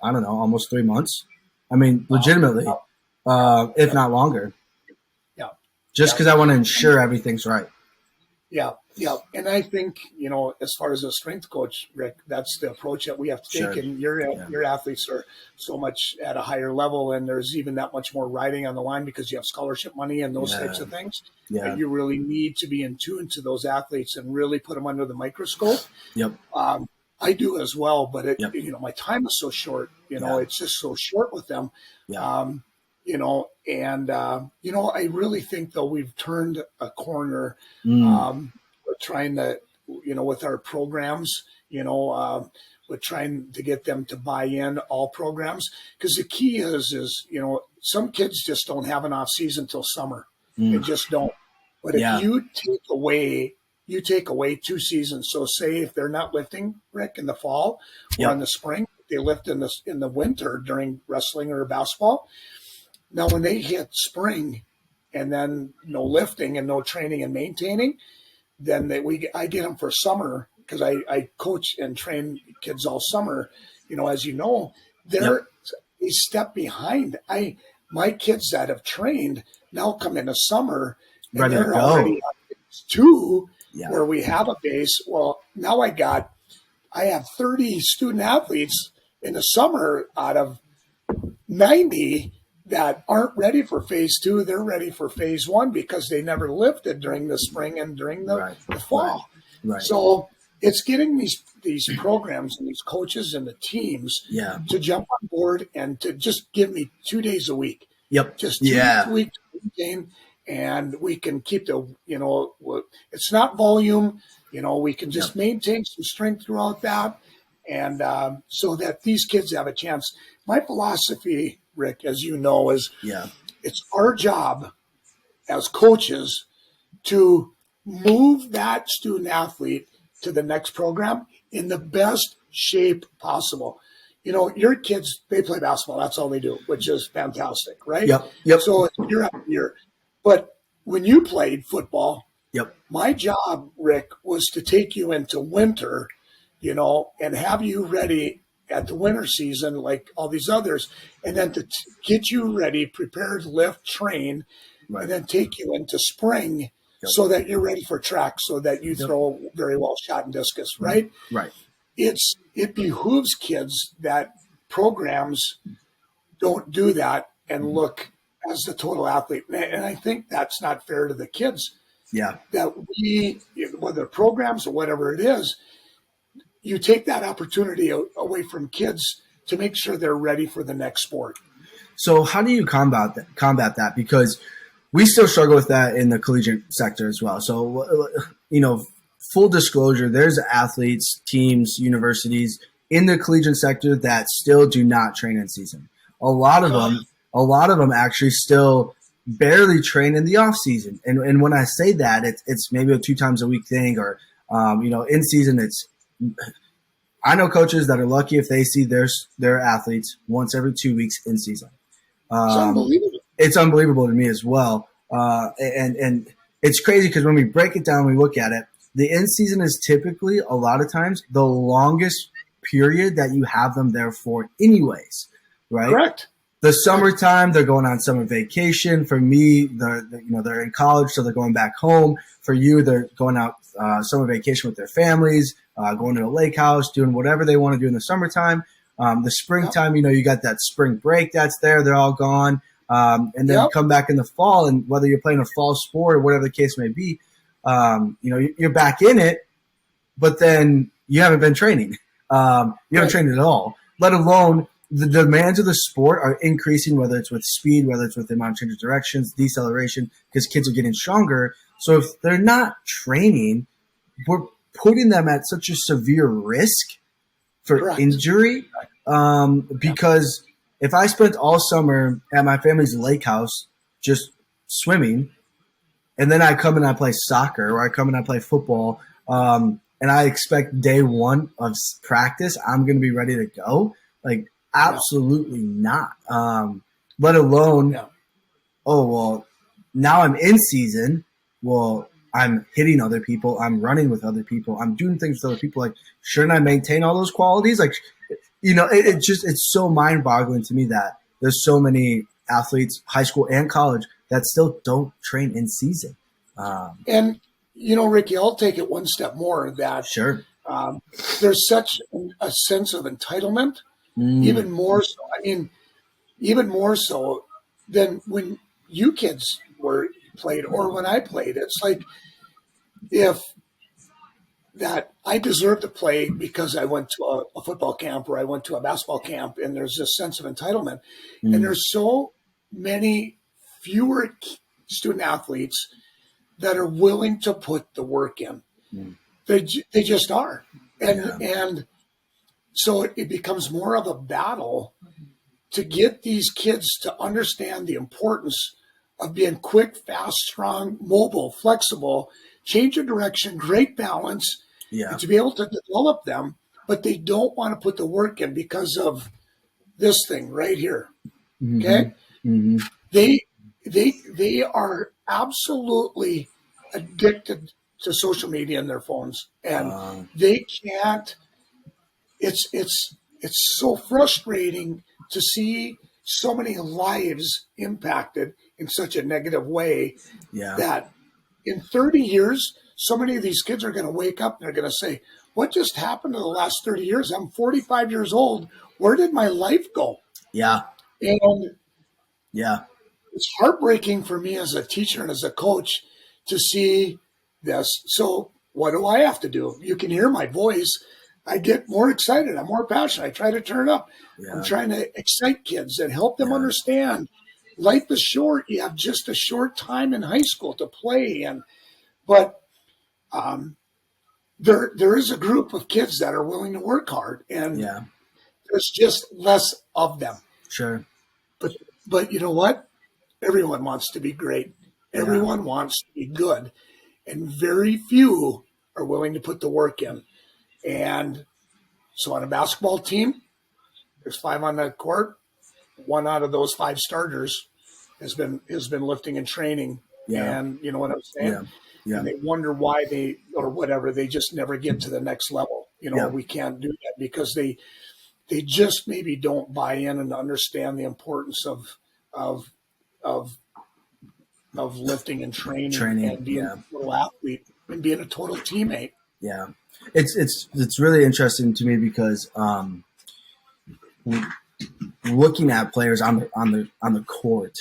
I don't know, almost 3 months. I mean, legitimately, if not longer. Just because I want to ensure everything's right. Yeah. And I think, as far as a strength coach, Rick, that's the approach that we have to take. And your athletes are so much at a higher level, and there's even that much more riding on the line because you have scholarship money and those types of things. Yeah. You really need to be in tune to those athletes and really put them under the microscope. Yep. I do as well, but my time is so short. It's just so short with them. Yeah. I really think, though, we've turned a corner. We're trying to, with our programs, we're trying to get them to buy in all programs. Because the key is, some kids just don't have an off season till summer. They just don't. But if you take away 2 seasons, so say if they're not lifting, Rick, in the fall or in the spring, they lift in the winter during wrestling or basketball. Now, when they hit spring and then no lifting and no training and maintaining, then I get them for summer because I coach and train kids all summer. As you know, they're a step behind. My kids that have trained now come into summer and ready they're to go. Already on phase 2 where we have a base. Well, now I have 30 student athletes in the summer out of 90 that aren't ready for phase 2. They're ready for phase 1 because they never lifted during the spring and during the fall. Right. So it's getting these programs and these coaches and the teams to jump on board and to just give me 2 days a week. Yep. Just 2 days a week to maintain, and we can keep it's not volume. We can just maintain some strength throughout that, and so that these kids have a chance. My philosophy, Rick, as you know, is it's our job as coaches to move that student athlete to the next program in the best shape possible. You know, your kids, they play basketball. That's all they do, which is fantastic, right? Yep. So year after year. But when you played football, Yep. my job, Rick, was to take you into winter, you know, and have you ready at the winter season like all these others, and then to get you ready, prepared, lift, train, Right. and then take you into spring Yep. so that you're ready for track, so that you throw very well shot and discus, right? Right. It behooves kids that programs don't do that and look as the total athlete. And I think that's not fair to the kids. Yeah. That we, whether programs or whatever it is, you take that opportunity away from kids to make sure they're ready for the next sport. So how do you combat that? Because we still struggle with that in the collegiate sector as well. So, you know, full disclosure, there's athletes, teams, universities in the collegiate sector that still do not train in season. A lot of them actually still barely train in the off season. And when I say that, it's maybe a 2 times a week thing, or, you know, in season, I know coaches that are lucky if they see their athletes once every 2 weeks in season. It's unbelievable. It's unbelievable to me as well. And it's crazy because when we break it down, we look at it, the in season is typically a lot of times the longest period that you have them there for anyways, right? Correct. The summertime, they're going on summer vacation. For me, they're in college, so they're going back home. For you, they're going out summer vacation with their families, going to a lake house, doing whatever they want to do in the summertime. The springtime, you know, you got that spring break that's there. They're all gone. And then come back in the fall, and whether you're playing a fall sport or whatever the case may be, you know, you're back in it, but then you haven't been training. You haven't trained at all, let alone the demands of the sport are increasing, whether it's with speed, whether it's with the amount of change of directions, deceleration, because kids are getting stronger. So if they're not training, we're putting them at such a severe risk for injury. Because if I spent all summer at my family's lake house just swimming, and then I come and I play soccer, or I come and I play football, and I expect day one of practice I'm going to be ready to go, like, absolutely not. Let alone, oh, well, now I'm in season. Well, I'm hitting other people. I'm running with other people. I'm doing things with other people. Like, shouldn't I maintain all those qualities? Like, you know, it's so mind boggling to me that there's so many athletes, high school and college, that still don't train in season. And, you know, Ricky, I'll take it one step more that there's such a sense of entitlement. Even more so. I mean, even more so than when you kids were played or when I played. It's like if that I deserve to play because I went to a football camp or I went to a basketball camp, and there's this sense of entitlement. And there's so many fewer student athletes that are willing to put the work in. They just are. And so it becomes more of a battle to get these kids to understand the importance of being quick, fast, strong, mobile, flexible, change of direction, great balance, and to be able to develop them. But they don't want to put the work in because of this thing right here. Okay? They are absolutely addicted to social media and their phones, and they can't. It's so frustrating to see so many lives impacted in such a negative way that in 30 years, so many of these kids are going to wake up and they're going to say, what just happened in the last 30 years? I'm 45 years old. Where did my life go? And it's heartbreaking for me as a teacher and as a coach to see this. So what do I have to do? You can hear my voice. I get more excited. I'm more passionate. I try to turn up. I'm trying to excite kids and help them understand life is short. You have just a short time in high school to play. But there is a group of kids that are willing to work hard, and there's just less of them. Sure. But you know what? Everyone wants to be great. Everyone wants to be good, and very few are willing to put the work in. And so on a basketball team, there's 5 on the court. 1 out of those 5 starters has been lifting and training. Yeah. And you know what I'm saying? Yeah. Yeah. And they wonder why they, or whatever, they just never get to the next level. We can't do that because they just maybe don't buy in and understand the importance of of lifting and training and being a total athlete and being a total teammate. Yeah. It's really interesting to me because looking at players on the court,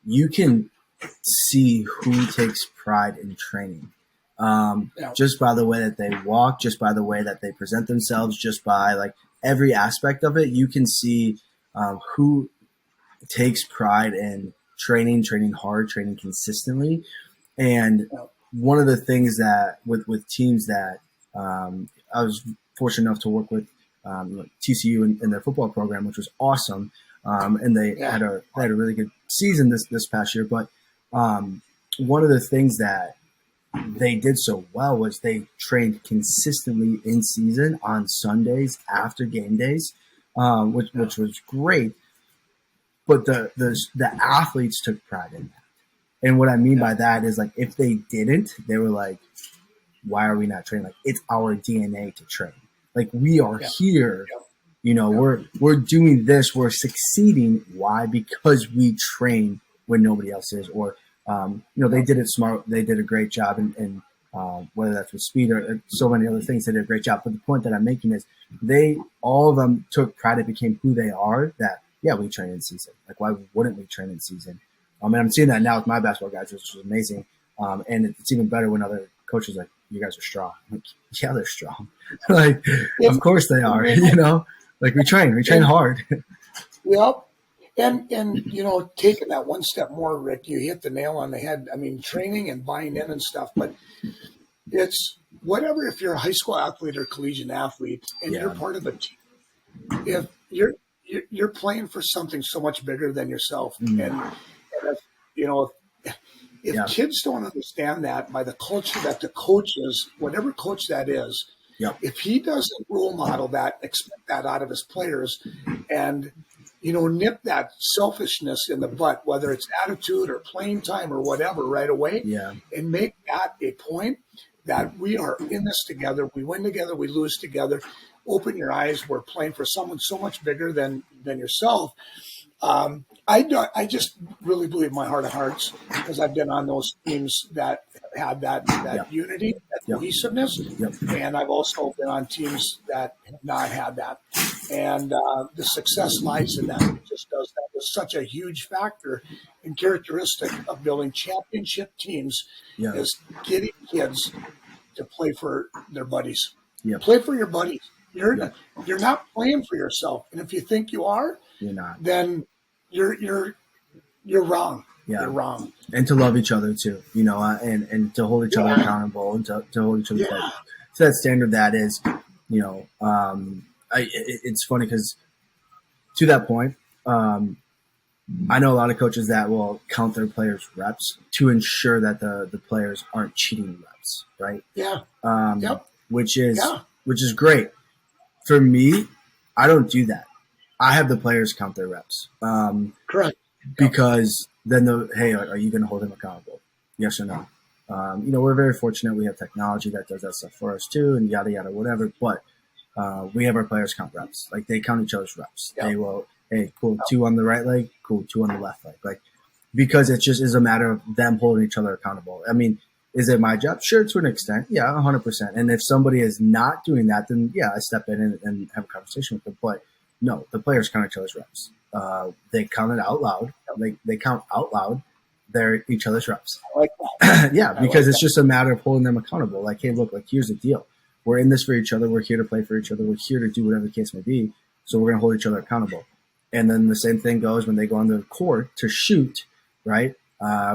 you can see who takes pride in training. Just by the way that they walk, just by the way that they present themselves, just by like every aspect of it, you can see who takes pride in training hard, training consistently. And one of the things that with teams that I was fortunate enough to work with TCU in their football program, which was awesome. And they had a really good season this past year. But one of the things that they did so well was they trained consistently in season on Sundays after game days, which was great. But the athletes took pride in that. And what I mean by that is, like, if they didn't, they were like, why are we not training? Like, it's our DNA to train. Like, we are here, we're doing this, we're succeeding. Why? Because we train when nobody else is. Or, they did it smart. They did a great job in whether that's with speed or so many other things, they did a great job. But the point that I'm making is all of them took pride. It became who they are, that, we train in season. Like, why wouldn't we train in season? And I'm seeing that now with my basketball guys, which is amazing. And it's even better when other coaches are like, you guys are strong. I'm like, yeah, they're strong. Like, of course they are, like we train hard. Yep. And taking that one step more, Rick, you hit the nail on the head. I mean, training and buying in and stuff, but it's whatever, if you're a high school athlete or collegiate athlete and you're part of a team, if you're playing for something so much bigger than yourself. And if kids don't understand that by the culture that the coach is, whatever coach that is, if he doesn't role model that, expect that out of his players, and nip that selfishness in the butt, whether it's attitude or playing time or whatever, right away, and make that a point that we are in this together. We win together, we lose together. Open your eyes. We're playing for someone so much bigger than yourself. I just really believe in my heart of hearts, because I've been on those teams that had that unity, that cohesiveness, and I've also been on teams that have not had that. And the success lies in that. It just does that. It's such a huge factor and characteristic of building championship teams is getting kids to play for their buddies. Play for your buddies. You're not playing for yourself, and if you think you are, you're not. Then you're wrong. You're wrong. And to love each other too, and to hold each other accountable, and to hold each other to that standard that is, it's funny because to that point, I know a lot of coaches that will count their players' reps to ensure that the players aren't cheating reps, right? Which is great. For me, I don't do that. I have the players count their reps. Correct. Because then are you going to hold them accountable? Yes or no? We're very fortunate. We have technology that does that stuff for us too, and yada, yada, whatever. But we have our players count reps. Like, they count each other's reps. They will, hey, cool, 2 on the right leg, cool, 2 on the left leg. Like, because it just is a matter of them holding each other accountable. I mean, is it my job? Sure, to an extent. Yeah, 100%. And if somebody is not doing that, then I step in and have a conversation with them. But no, the players count each other's reps. They count it out loud. They count out loud each other's reps. I like that. Because it's just a matter of holding them accountable. Like, hey, look, like, here's the deal. We're in this for each other. We're here to play for each other. We're here to do whatever the case may be. So we're going to hold each other accountable. And then the same thing goes when they go on the court to shoot, right?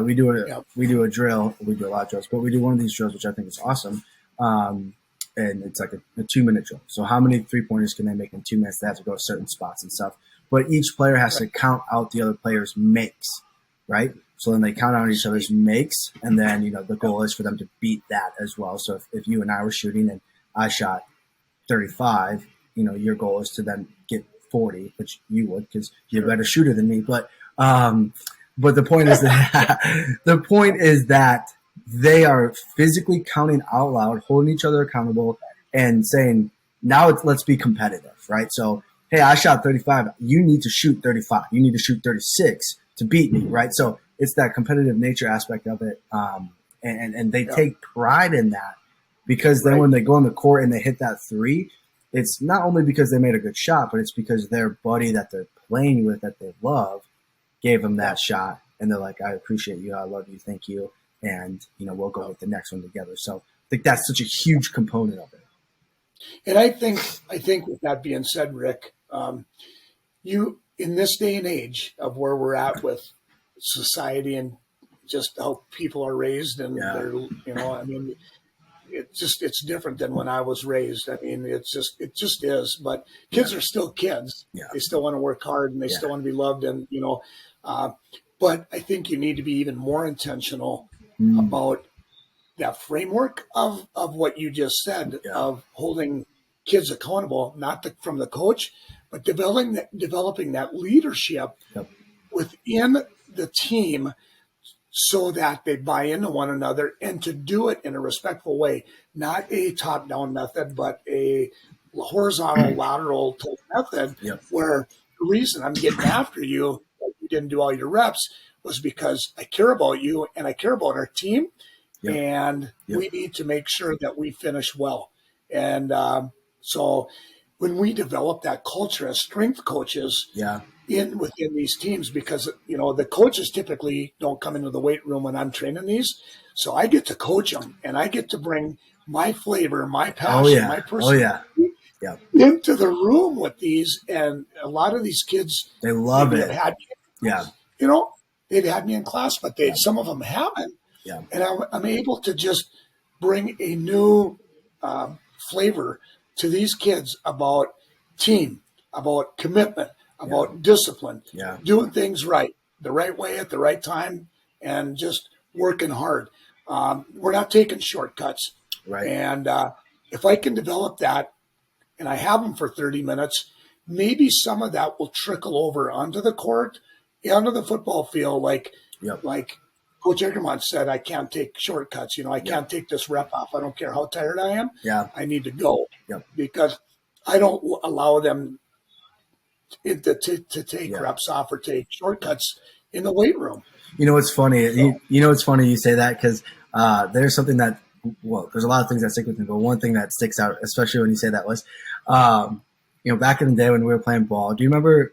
We do a drill. We do a lot of drills, but we do one of these drills, which I think is awesome. And it's like a 2-minute drill. So how many 3-pointers can they make in 2 minutes? They have to go to certain spots and stuff. But each player has to count out the other player's makes, right? So then they count on each other's makes, and then, the goal is for them to beat that as well. So if you and I were shooting and I shot 35, your goal is to then get 40, which you would because you're a better shooter than me. But the point is that they are physically counting out loud, holding each other accountable, and saying, now let's be competitive, right? So, hey, I shot 35. You need to shoot 35. You need to shoot 36 to beat me, right? So it's that competitive nature aspect of it. And they take pride in that, because then when they go on the court and they hit that three, it's not only because they made a good shot, but it's because their buddy that they're playing with, that they love, gave them that shot. And they're like, I appreciate you. I love you. Thank you. And, we'll go with the next one together. So I think that's such a huge component of it. And I think with that being said, Rick, you, in this day and age of where we're at with society and just how people are raised, and they're, it's different than when I was raised. I mean, it just is. But kids are still kids. Yeah. They still want to work hard, and they still want to be loved, and but I think you need to be even more intentional about that framework of what you just said, of holding kids accountable, not from the coach, but developing that leadership within the team, so that they buy into one another, and to do it in a respectful way, not a top-down method, but a horizontal, lateral type method, where the reason I'm getting after you, that you didn't do all your reps, was because I care about you and I care about our team, and we need to make sure that we finish well. And so when we develop that culture as strength coaches, within these teams, because the coaches typically don't come into the weight room when I'm training these, so I get to coach them, and I get to bring my flavor, my passion, my personality into the room with these. And a lot of these kids, they love it. They've had me in class, but some of them haven't. And I'm able to just bring a new flavor to these kids about team, about commitment, about discipline, doing things right, the right way at the right time, and just working hard. We're not taking shortcuts. Right. And if I can develop that, and I have them for 30 minutes, maybe some of that will trickle over onto the court, onto the football field, like Coach Eggermont said, I can't take shortcuts. I can't take this rep off. I don't care how tired I am. I need to go because I don't allow them to take reps off or take shortcuts in the weight room. It's funny. It's funny you say that, because there's something that, there's a lot of things that stick with me, but one thing that sticks out, especially when you say that, was, back in the day when we were playing ball, do you remember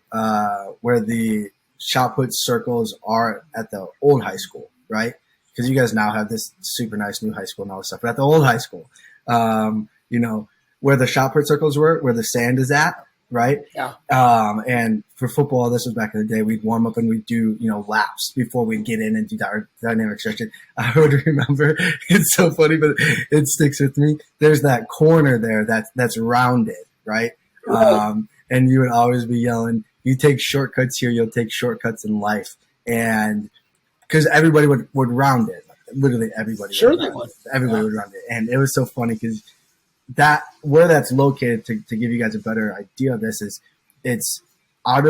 where the shot put circles are at the old high school, right? Because you guys now have this super nice new high school and all this stuff, but at the old high school, where the shot put circles were, where the sand is at, right? Yeah. And for football, this was back in the day, we'd warm up and we'd do, laps before we'd get in and do our dynamic stretching. I would remember, it's so funny, but it sticks with me. There's that corner there that's rounded, right? And you would always be yelling, you take shortcuts here, you'll take shortcuts in life. And because everybody would round it. Literally everybody. Sure they would. Everybody would round it. And it was so funny because where that's located, to give you guys a better idea of this, is it's not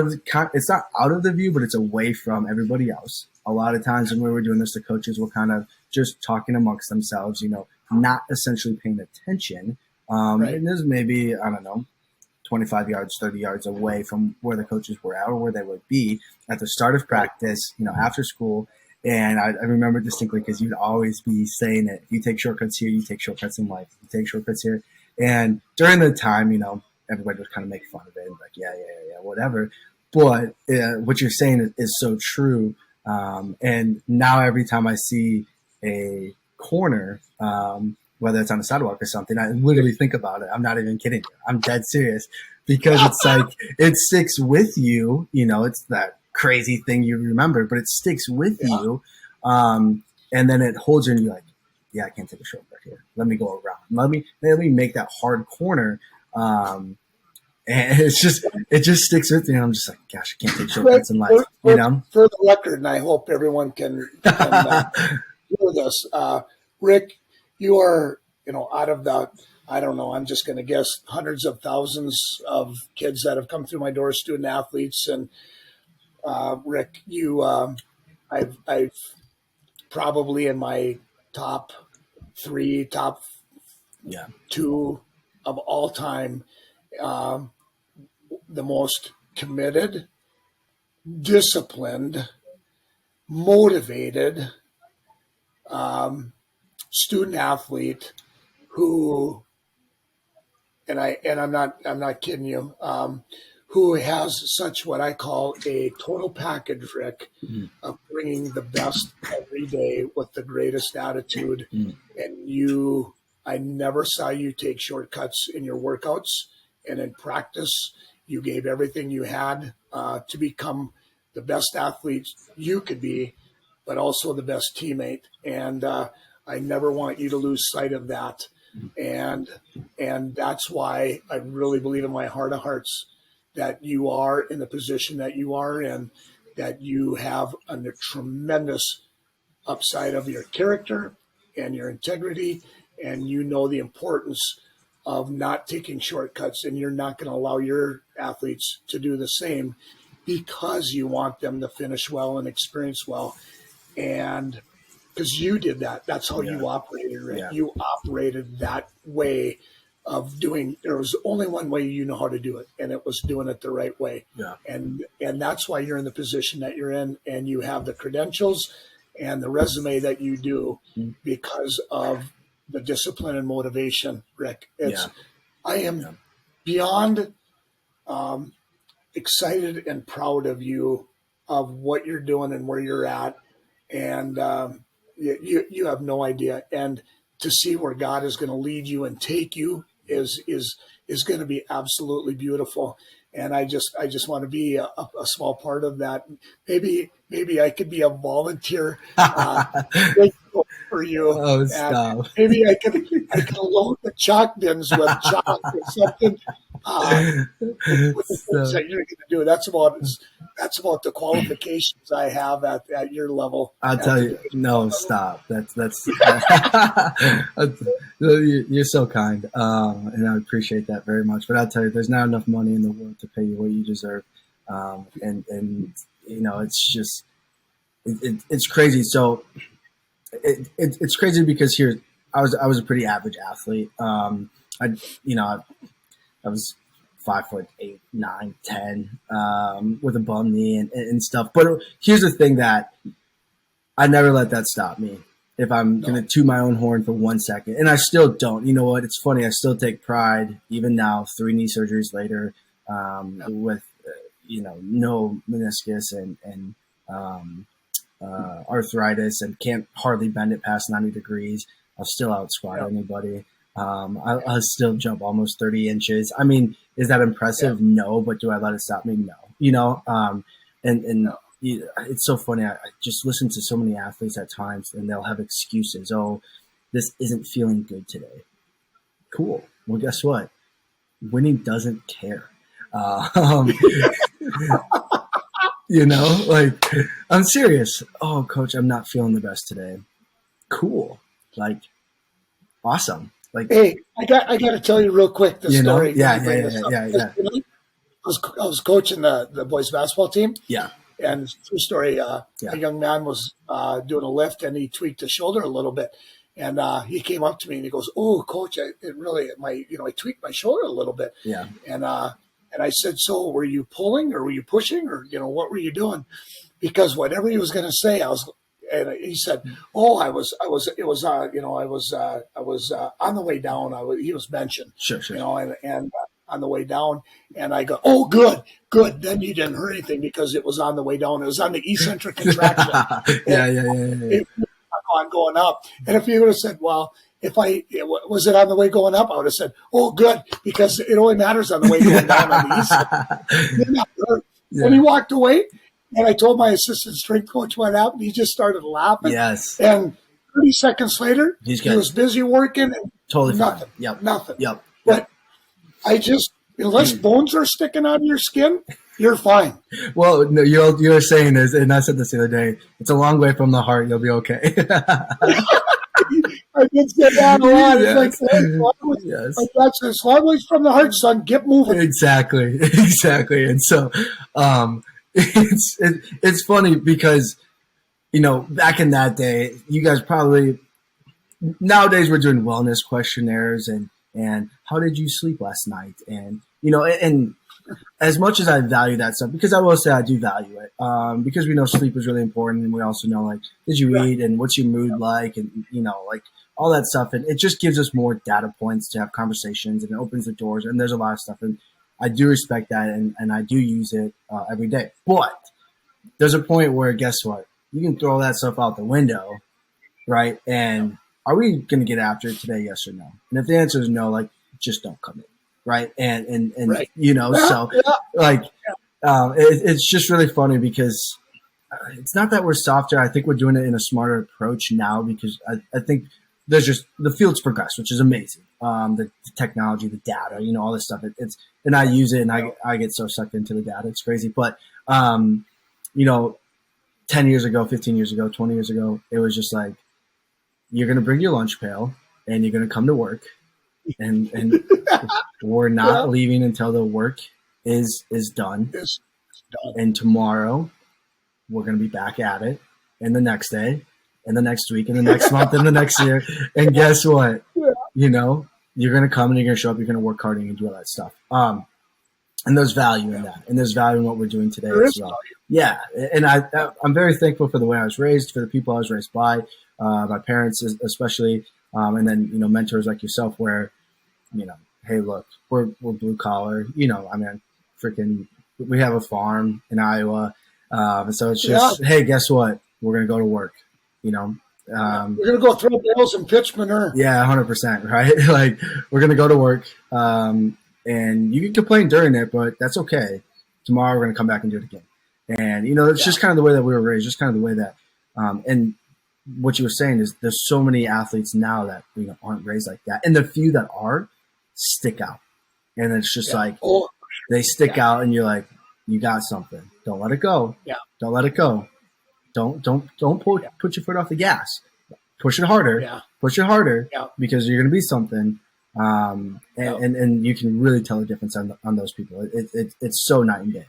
out of the view, but it's away from everybody else. A lot of times when we were doing this, the coaches were kind of just talking amongst themselves, not essentially paying attention. And there's maybe, I don't know, 25 yards, 30 yards away from where the coaches were at, or where they would be at the start of practice, after school. And I remember distinctly, because you'd always be saying it, you take shortcuts here, you take shortcuts in life, you take shortcuts here. And during the time, everybody would kind of make fun of it and like, yeah, whatever. But what you're saying is so true. And now every time I see a corner, whether it's on the sidewalk or something, I literally think about it. I'm not even kidding you. I'm dead serious, because it's like, it sticks with you. It's that crazy thing you remember, but it sticks with you. And then it holds you and you're like, yeah, I can't take a shortcut here. Let me go around. Let me make that hard corner. And it just sticks with me. And I'm just like, gosh, I can't take shortcuts in life, for the record, and I hope everyone can hear this. Rick, you are, out of the, I don't know, I'm just going to guess hundreds of thousands of kids that have come through my door, student athletes. And Rick, I've probably in my top 3, top 2 of all time, the most committed, disciplined, motivated student athlete who, and I'm not kidding you, who has such what I call a total package, Rick, of bringing the best every day with the greatest attitude. And I never saw you take shortcuts in your workouts and in practice. You gave everything you had to become the best athlete you could be, but also the best teammate. And I never want you to lose sight of that. And that's why I really believe in my heart of hearts that you are in the position that you are in, that you have a tremendous upside of your character and your integrity, and you know the importance of not taking shortcuts, and you're not going to allow your athletes to do the same because you want them to finish well and experience well. And because you did that, that's how you operated, Rick. Yeah. You operated that way of doing. There was only one way you know how to do it, and it was doing it the right way. Yeah. And that's why you're in the position that you're in, and you have the credentials and the resume that you do because of the discipline and motivation, Rick. I am beyond excited and proud of you, of what you're doing and where you're at. And you have no idea. And to see where God is going to lead you and take you is going to be absolutely beautiful. And I just want to be a small part of that. Maybe I could be a volunteer for you. Oh, stop. Maybe I could load the chalk bins with chalk or something. With the things that you're going to do. That's about the qualifications I have at your level. I'll tell you. No, stop. That's you're so kind, and I appreciate that very much. But I'll tell you, there's not enough money in the world to pay you what you deserve, and it's just it's crazy. So it's crazy because here I was a pretty average athlete. I was 5'8", 9, 10, with a bum knee and stuff. But here's the thing that I never let that stop me. If I'm going to toot my own horn for 1 second, and I still don't. You know what? It's funny. I still take pride, even now, 3 knee surgeries later, with no meniscus and arthritis, and can't hardly bend it past 90 degrees. I'll still out squat anybody. I'll still jump almost 30 inches. I mean, is that impressive? Yeah. No, but do I let it stop me? No. It's so funny. I just listen to so many athletes at times, and they'll have excuses. Oh, this isn't feeling good today. Cool. Well, guess what? Winning doesn't care. I'm serious. Oh, coach, I'm not feeling the best today. Cool. Awesome. Hey, I got to tell you real quick the story. Yeah. I was coaching the boys basketball team. Yeah. And true story, a young man was doing a lift, and he tweaked his shoulder a little bit. And he came up to me and he goes, "Oh, coach, I tweaked my shoulder a little bit." Yeah. And I said, "So were you pulling or were you pushing, or what were you doing?" Because whatever he was going to say, and he said, "Oh, I was on the way down. He was benching, sure. And on the way down, and I go, oh, good. Then you didn't hurt anything because it was on the way down. It was on the eccentric contraction. It on going up. And if you would have said, well, was it on the way going up, I would have said, oh, good, because it only matters on the way going down on the eccentric. And he walked away. And I told my assistant strength coach went out, and he just started laughing. Yes. And 30 seconds later, he was busy working. And totally nothing. Fine. Yep. Nothing. Yep. But I just unless bones are sticking out of your skin, you're fine. Well, no, you're saying this, and I said this the other day. It's a long way from the heart. You'll be okay. I did say that a lot. Yes. It's like, hey, Yes. like that's as long as from the heart, son. Get moving. Exactly. And so, it's funny because, back in that day, you guys probably, nowadays we're doing wellness questionnaires and how did you sleep last night? And, and as much as I value that stuff, because I will say I do value it, because we know sleep is really important. And we also know, like, did you eat and what's your mood like? And, like all that stuff. And it just gives us more data points to have conversations, and it opens the doors. And there's a lot of stuff. And I do respect that. And I do use it every day. But there's a point where, guess what? You can throw that stuff out the window, right? And are we going to get after it today? Yes or no? And if the answer is no, like, just don't come in. Right. And Right. So like, it's just really funny because it's not that we're softer. I think we're doing it in a smarter approach now because I think there's just the field's progressed, which is amazing. The technology, the data, all this stuff. And I use it and I get so sucked into the data. It's crazy. But, 10 years ago, 15 years ago, 20 years ago, it was just like, you're going to bring your lunch pail and you're going to come to work. And we're not leaving until the work is done. It's done. And tomorrow we're going to be back at it, and the next day, and the next week, and the next month, and the next year. And guess what? You're going to come and you're going to show up. You're going to work hard and you're going to do all that stuff. And there's value in that, and there's value in what we're doing today as well. Yeah, and I'm very thankful for the way I was raised, for the people I was raised by, my parents especially, and then mentors like yourself, where hey, look, we're blue collar. Freaking, we have a farm in Iowa, and so it's just, hey, guess what? We're gonna go to work. We're gonna go throw bales and pitch manure. Yeah, 100%. Right? Like, we're gonna go to work, and you can complain during it, but that's okay. Tomorrow we're gonna come back and do it again. And it's just kind of the way that we were raised, just kind of the way that, and what you were saying is there's so many athletes now that aren't raised like that, and the few that are stick out, and it's just like they stick out, and you're like, you got something. Don't let it go. Don't let it go. Don't put your foot off the gas. Push it harder. Push it harder because you're gonna be something. And you can really tell the difference on those people. It's so night and day.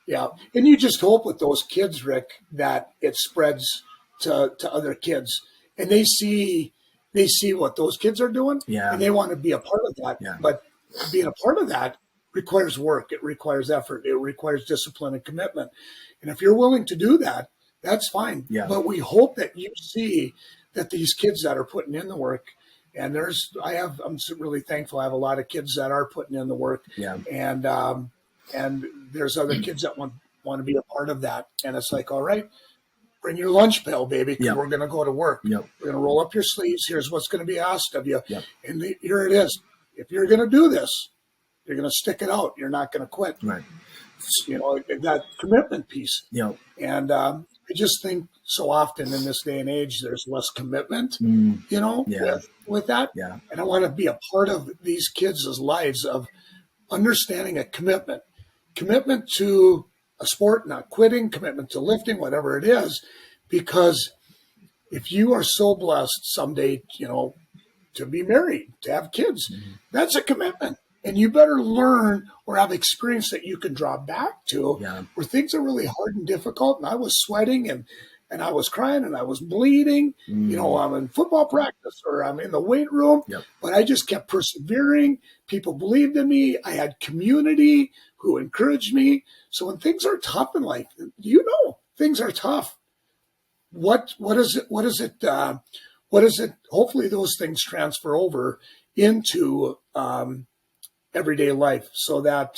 Yeah, and you just hope with those kids, Rick, that it spreads to other kids, and they see what those kids are doing, and they want to be a part of that. But being a part of that requires work. It requires effort. It requires discipline and commitment. And if you're willing to do that, that's fine. But we hope that you see that these kids that are putting in the work, and I'm really thankful. I have a lot of kids that are putting in the work, and there's other kids that want to be a part of that. And it's like, all right, bring your lunch pail, baby, because we're going to go to work. We're going to roll up your sleeves. Here's what's going to be asked of you. And here it is. If you're going to do this, you're going to stick it out. You're not going to quit. Right. That commitment piece. And I just think so often in this day and age, there's less commitment, with that. And I want to be a part of these kids' lives of understanding a commitment to a sport, not quitting, commitment to lifting, whatever it is, because if you are so blessed someday, to be married, to have kids, that's a commitment. And you better learn or have experience that you can draw back to where things are really hard and difficult. And I was sweating and I was crying and I was bleeding. I'm in football practice or I'm in the weight room, but I just kept persevering. People believed in me. I had community who encouraged me. So when things are tough in life, things are tough. What is it? Hopefully those things transfer over into everyday life so that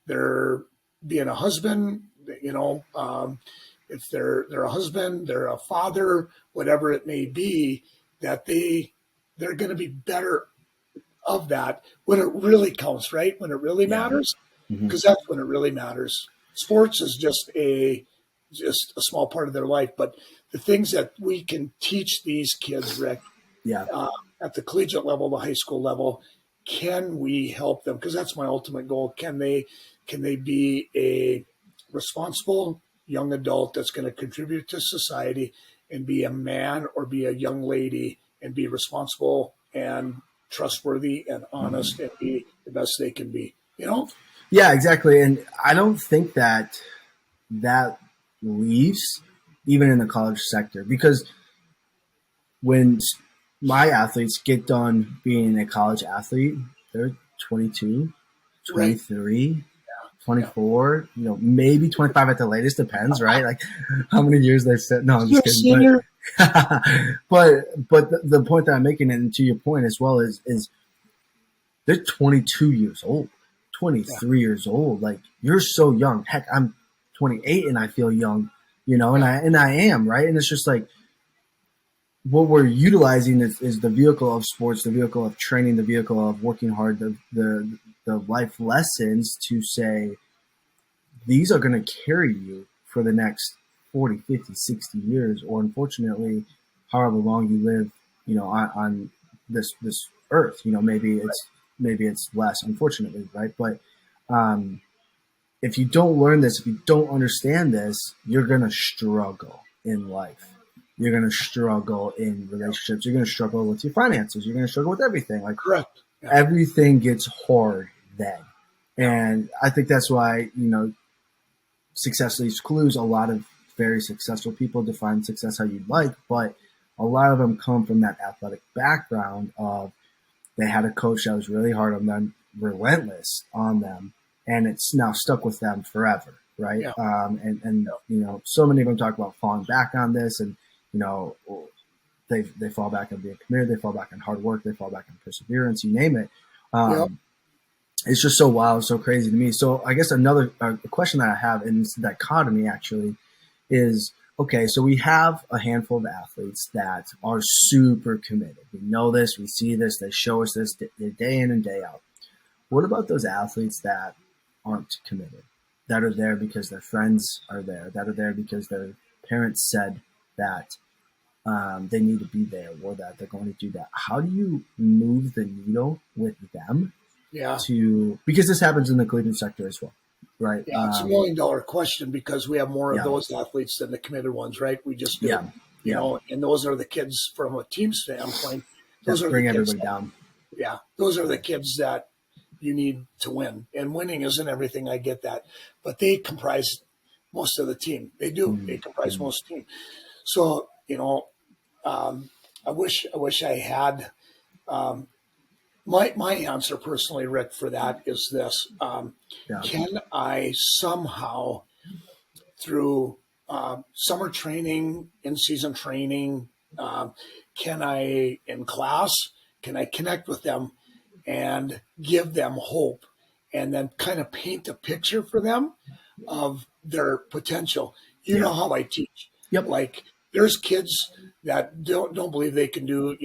they're being a husband, if they're a husband, they're a father, whatever it may be, that they're going to be better of that when it really counts, right? When it really matters, because that's when it really matters. Sports is just a small part of their life, but the things that we can teach these kids, Rick, at the collegiate level, the high school level, can we help them? Because that's my ultimate goal. Can they be a responsible young adult that's going to contribute to society and be a man or be a young lady and be responsible and trustworthy and honest and be the best they can be, you know? Yeah, exactly. And I don't think that leaves even in the college sector, because when my athletes get done being a college athlete, they're 22, 23, Right. 24, maybe 25 at the latest, depends, right? Like how many years they've said. No, I'm just kidding. Senior. But the point that I'm making, and to your point as well, is they're 22 years old, 23 years old. Like, you're so young. Heck, I'm 28 and I feel young, and I am, right? And it's just like, what we're utilizing is the vehicle of sports, the vehicle of training, the vehicle of working hard, the life lessons to say, these are going to carry you for the next 40, 50, 60 years, or unfortunately, however long you live, on this earth. Maybe it's less, unfortunately, right? But if you don't learn this, if you don't understand this, you're going to struggle in life. You're going to struggle in relationships. You're going to struggle with your finances. You're going to struggle with everything. Like, Correct. Yeah. Everything gets hard then. And I think that's why, success leaves clues. A lot of very successful people define success how you'd like, but a lot of them come from that athletic background of, they had a coach that was really hard on them, relentless on them, and it's now stuck with them forever, right? Yeah. And so many of them talk about falling back on this, and they fall back on being committed, they fall back on hard work, they fall back on perseverance, you name it. It's just so wild, so crazy to me. So I guess another question that I have in this dichotomy actually is, okay, so we have a handful of athletes that are super committed. We know this, we see this, they show us this day in and day out. What about those athletes that aren't committed, that are there because their friends are there, that are there because their parents said that they need to be there, or that they're going to do that? How do you move the needle with them? Yeah. Because this happens in the collegiate sector as well, right? Yeah, it's $1 million question, because we have more of those athletes than the committed ones, right? We just do. And those are the kids from a team standpoint. Those are bring the kids everybody down. Yeah, those are the kids that you need to win. And winning isn't everything, I get that. But they comprise most of the team. They do. They comprise most of the team. So, I wish I had my answer personally, Rick, for that is this. Can I somehow, through summer training, in-season training, can I, in class, can I connect with them and give them hope, and then kind of paint a picture for them of their potential? You know how I teach. Yep. Like, there's kids that don't believe they can do,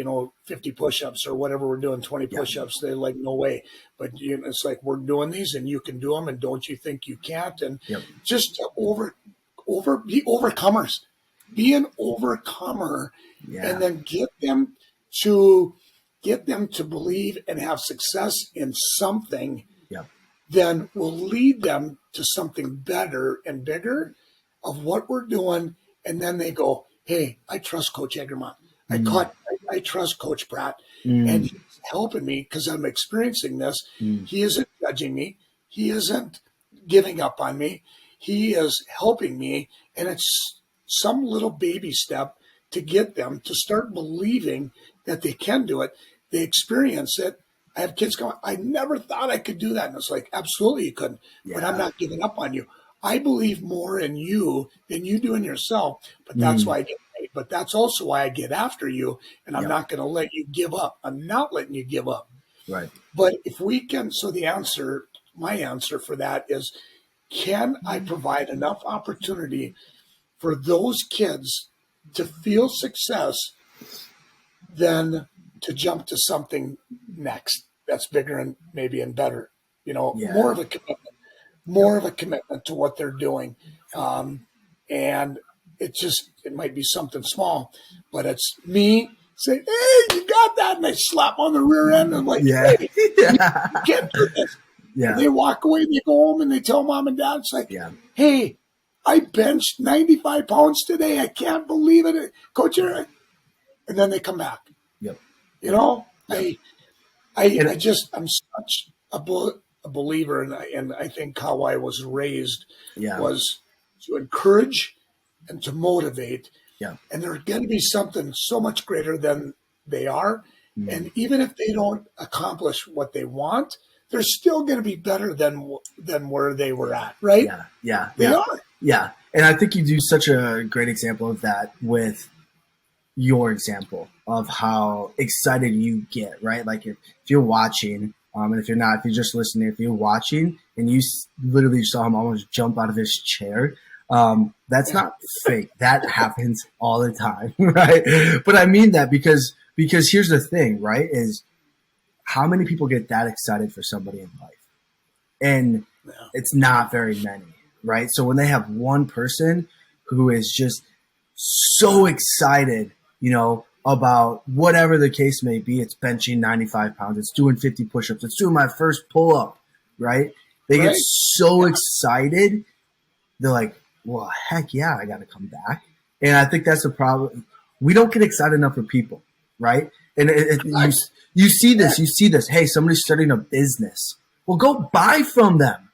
50 push-ups or whatever we're doing, 20 push-ups. They're like, no way. But it's like, we're doing these and you can do them, and don't you think you can't? And just to be overcomers. Be an overcomer, and then get them to believe and have success in something. Then we'll lead them to something better and bigger of what we're doing. And then they go, hey, I trust Coach Eggermont. I trust Coach Pratt. And he's helping me because I'm experiencing this. He isn't judging me. He isn't giving up on me. He is helping me. And it's some little baby step to get them to start believing that they can do it. They experience it. I have kids going, I never thought I could do that. And it's like, absolutely you couldn't, but I'm not giving up on you. I believe more in you than you do in yourself, but that's why I get paid. But that's also why I get after you, and I'm not going to let you give up. I'm not letting you give up. Right. But if we can, so my answer for that is, can I provide enough opportunity for those kids to feel success, then to jump to something next that's bigger and maybe and better, more of a commitment to what they're doing. And it might be something small, but it's me saying, hey, you got that? And I slap on the rear end. I'm like, Yeah. hey, you can't do this. Yeah. And they walk away, they go home, and they tell mom and dad, it's like, Yeah. hey, I benched 95 pounds today. I can't believe it. Coach, and then they come back. Yep. You know, Yep. I'm such a believer, and I think how I was raised Yeah. was to encourage and to motivate. Yeah. And there's going to be something so much greater than they are. Mm. And even if they don't accomplish what they want, they're still going to be better than where they were at, right? Yeah. Yeah. They yeah. are. Yeah. And I think you do such a great example of that with your example of how excited you get, right? Like if you're watching, and if you're not, if you're just listening, if you're watching and you literally saw him almost jump out of his chair, that's not fake. That happens all the time, right? But I mean that because here's the thing, right? Is how many people get that excited for somebody in life? And it's not very many, right? So when they have one person who is just so excited, you know, about whatever the case may be, it's benching 95 pounds, it's doing 50 push-ups, it's doing my first pull-up, right? They get so excited, they're like, well, heck yeah, I got to come back. And I think that's the problem. We don't get excited enough for people, right? And you see this. Hey, somebody's starting a business. Well, go buy from them.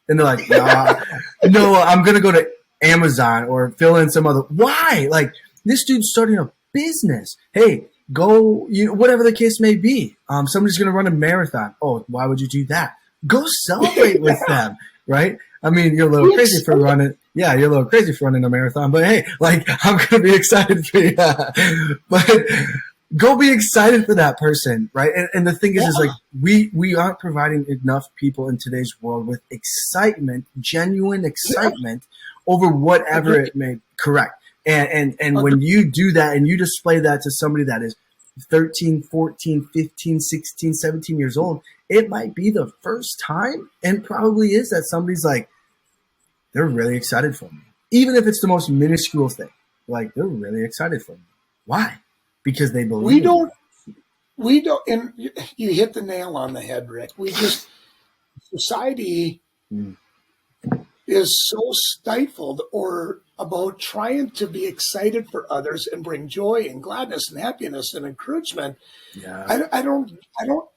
And they're like, nah, no, I'm going to go to Amazon or fill in some other. Why? Like, this dude's starting a business. Hey, go, whatever the case may be. Somebody's going to run a marathon. Oh, why would you do that? Go celebrate with them, right? I mean, you're a little crazy for running. Yeah, you're a little crazy for running a marathon, but hey, like, I'm going to be excited for you. But go be excited for that person, right? And the thing is like, we aren't providing enough people in today's world with excitement, genuine excitement over whatever it may, correct. And when you do that and you display that to somebody that is 13, 14, 15, 16, 17 years old, it might be the first time, and probably is, that somebody's like, they're really excited for me. Even if it's the most minuscule thing. Like, they're really excited for me. Why? Because they believe. We don't, and you hit the nail on the head, Rick. Society is so stifled or about trying to be excited for others and bring joy and gladness and happiness and encouragement. Yeah. I don't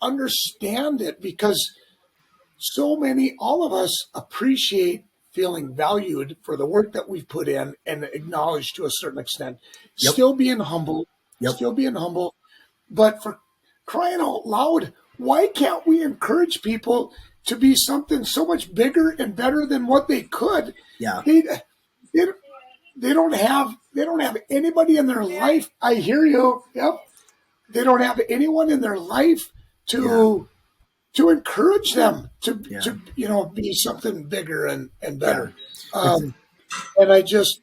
understand it, because all of us appreciate feeling valued for the work that we've put in and acknowledged to a certain extent. Yep. Still being humble. But for crying out loud, why can't we encourage people to be something so much bigger and better than what they could? Yeah. They don't have anybody in their life. I hear you. Yep. They don't have anyone in their life to encourage them to be something bigger and better. And I just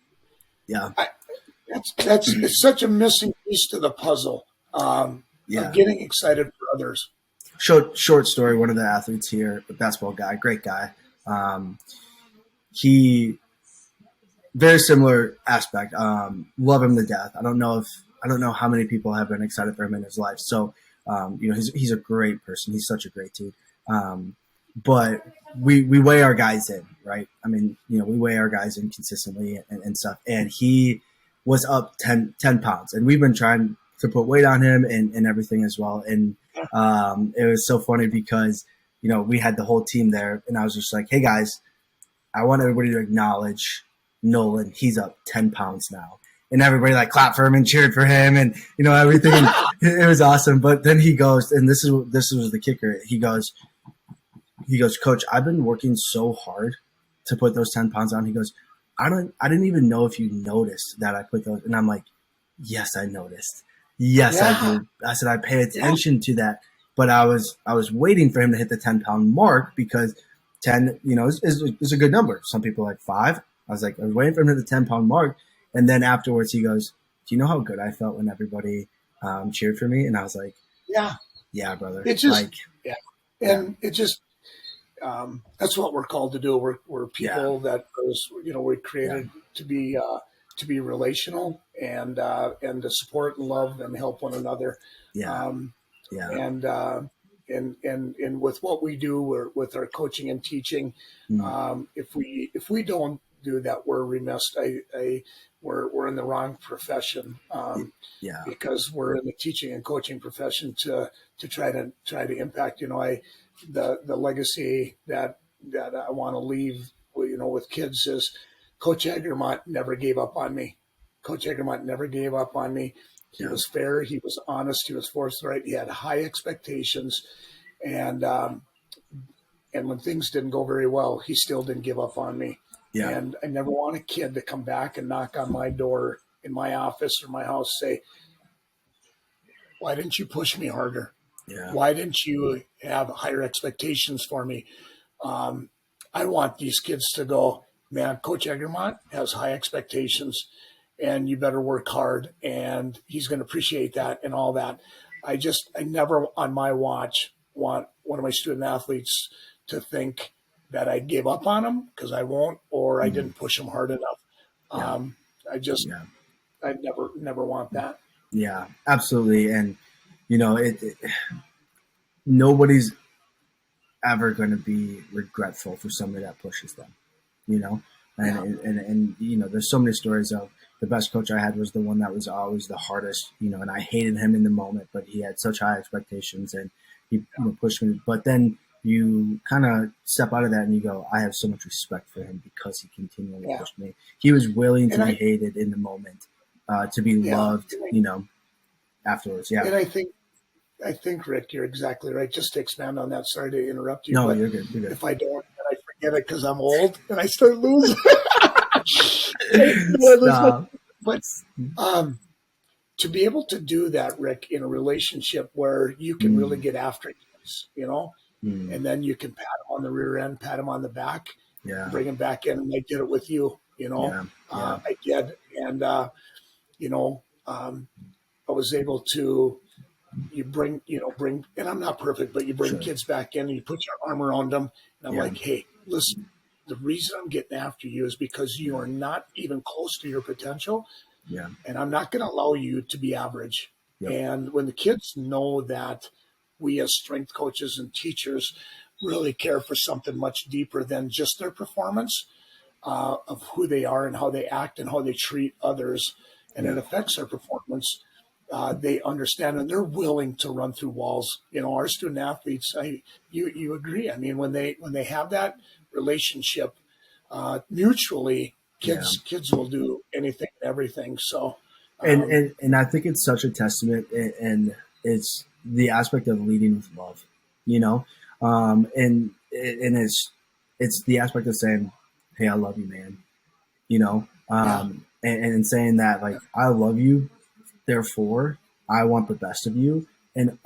it's such a missing piece to the puzzle. Of getting excited for others. Short story. One of the athletes here, a basketball guy, great guy. He very similar aspect. Love him to death. I don't know how many people have been excited for him in his life. So he's a great person. He's such a great dude. But we weigh our guys in, right? I mean, we weigh our guys in consistently and stuff. And he was up 10 pounds, and we've been trying to put weight on him and everything as well. And it was so funny because, we had the whole team there, and I was just like, hey guys, I want everybody to acknowledge Nolan. He's up 10 pounds now. And everybody like clapped for him and cheered for him and, everything. And it was awesome. But then he goes, and this was the kicker. He goes, Coach, I've been working so hard to put those 10 pounds on. He goes, I didn't even know if you noticed that I put those. And I'm like, yes, I noticed. Yes, I did. I said, I pay attention to that. But I was waiting for him to hit the 10-pound mark, because 10, is a good number. Some people are like 5. I was waiting for him to hit the 10-pound mark. And then afterwards he goes, do you know how good I felt when everybody cheered for me? And I was like, yeah, brother. It's just, And it just, that's what we're called to do. We're people that we're created to be to be relational and to support and love and help one another. Yeah. Um, Yeah. and with what we do with our coaching and teaching, if we don't do that, we're remiss. We're in the wrong profession. Yeah. Because we're in the teaching and coaching profession to try to impact. The legacy that I want to leave, with kids is Coach Eggermont never gave up on me. Coach Eggermont never gave up on me. He Yeah. was fair. He was honest. He was forthright. He had high expectations, and when things didn't go very well, he still didn't give up on me. Yeah. And I never want a kid to come back and knock on my door in my office or my house, say, "Why didn't you push me harder? Yeah. Why didn't you have higher expectations for me?" I want these kids to go, "Man, Coach Eggermont has high expectations, and you better work hard, and he's going to appreciate that and all that." I never on my watch want one of my student athletes to think that I gave up on them, because I won't, or I didn't push them hard enough. Yeah. Yeah. I never want that. Yeah, absolutely. And, nobody's ever going to be regretful for somebody that pushes them, and, Yeah. and there's so many stories of the best coach I had was the one that was always the hardest, and I hated him in the moment, but he had such high expectations and he pushed me. But then you kind of step out of that and you go, I have so much respect for him because he continually pushed me. He was willing to be hated in the moment, to be loved, afterwards. Yeah. And I think, Rick, you're exactly right. Just to expand on that, sorry to interrupt you. No, but you're good. You're good. If I don't, then I forget it because I'm old and I start losing. But to be able to do that, Rick, in a relationship where you can really get after kids, and then you can pat them on the rear end, pat them on the back, bring them back in, and I did it with you. I did, and I was able to. You bring, and I'm not perfect, but you bring kids back in and you put your arm around them. And I'm like, hey, listen, the reason I'm getting after you is because you are not even close to your potential. Yeah. And I'm not going to allow you to be average. Yep. And when the kids know that we as strength coaches and teachers really care for something much deeper than just their performance, of who they are and how they act and how they treat others, and it affects their performance. They understand and they're willing to run through walls. Our student athletes, you agree. I mean, when they have that relationship mutually, kids will do anything and everything. So, and I think it's such a testament, and it's the aspect of leading with love, and it's the aspect of saying, hey, I love you, man, and saying that, like, I love you. Therefore, I want the best of you. And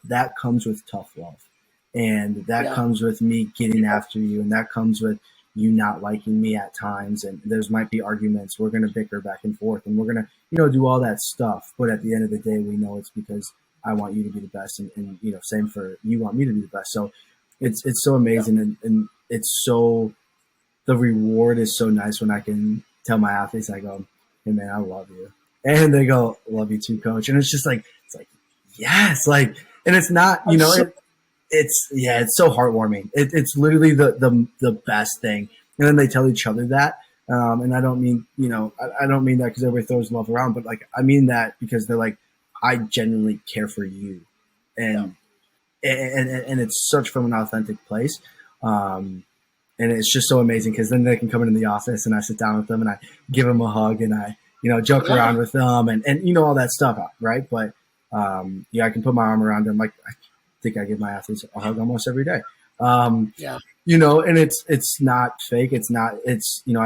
that comes with tough love. And that comes with me getting after you. And that comes with you not liking me at times. And there's might be arguments. We're going to bicker back and forth. And we're going to, do all that stuff. But at the end of the day, we know it's because I want you to be the best. And same for you want me to be the best. So it's so amazing. And it's so, the reward is so nice when I can tell my athletes, I go, hey, man, I love you. And they go, love you too, coach. And it's like, yes, like, and it's not, it's so heartwarming. It's literally the best thing. And then they tell each other that. And I don't mean, I don't mean that because everybody throws love around, but like, I mean that because they're like, I genuinely care for you. And it's such from an authentic place. And it's just so amazing because then they can come into the office and I sit down with them and I give them a hug and I, joke around with them and all that stuff, right? But I can put my arm around them. Like, I think I give my athletes a hug almost every day. And it's not fake. It's I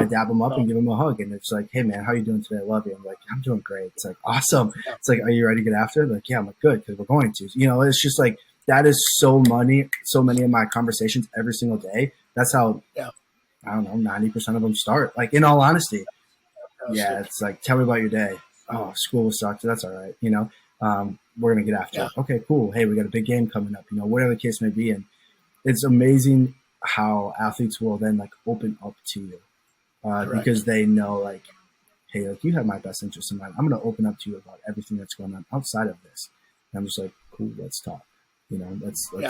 dab them up and give them a hug, and it's like, hey man, how you doing today? I love you. I'm like, I'm doing great. It's like, awesome. It's like, are you ready to get after it? Like, yeah, I'm like, good, because we're going to. It's just like that is so many of my conversations every single day. That's how I don't know, 90% of them start. Like, in all honesty. Yeah, it's like, tell me about your day. Oh, school sucked. That's all right. We're going to get after it. Okay, cool. Hey, we got a big game coming up, whatever the case may be. And it's amazing how athletes will then like open up to you because they know like, hey, like you have my best interest in mind. I'm going to open up to you about everything that's going on outside of this. And I'm just like, cool, let's talk. Let's Yeah.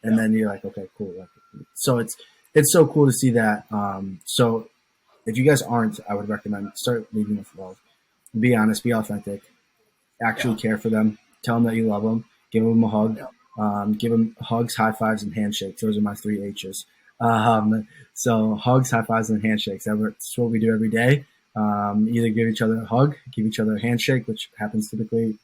and then you're like, okay, cool. So it's so cool to see that. So if you guys aren't, I would recommend start leading with love. Be honest, be authentic, actually care for them. Tell them that you love them. Give them a hug. Give them hugs, high fives, and handshakes. Those are my 3 H's. So hugs, high fives, and handshakes. That's what we do every day. Either give each other a hug, give each other a handshake, which happens typically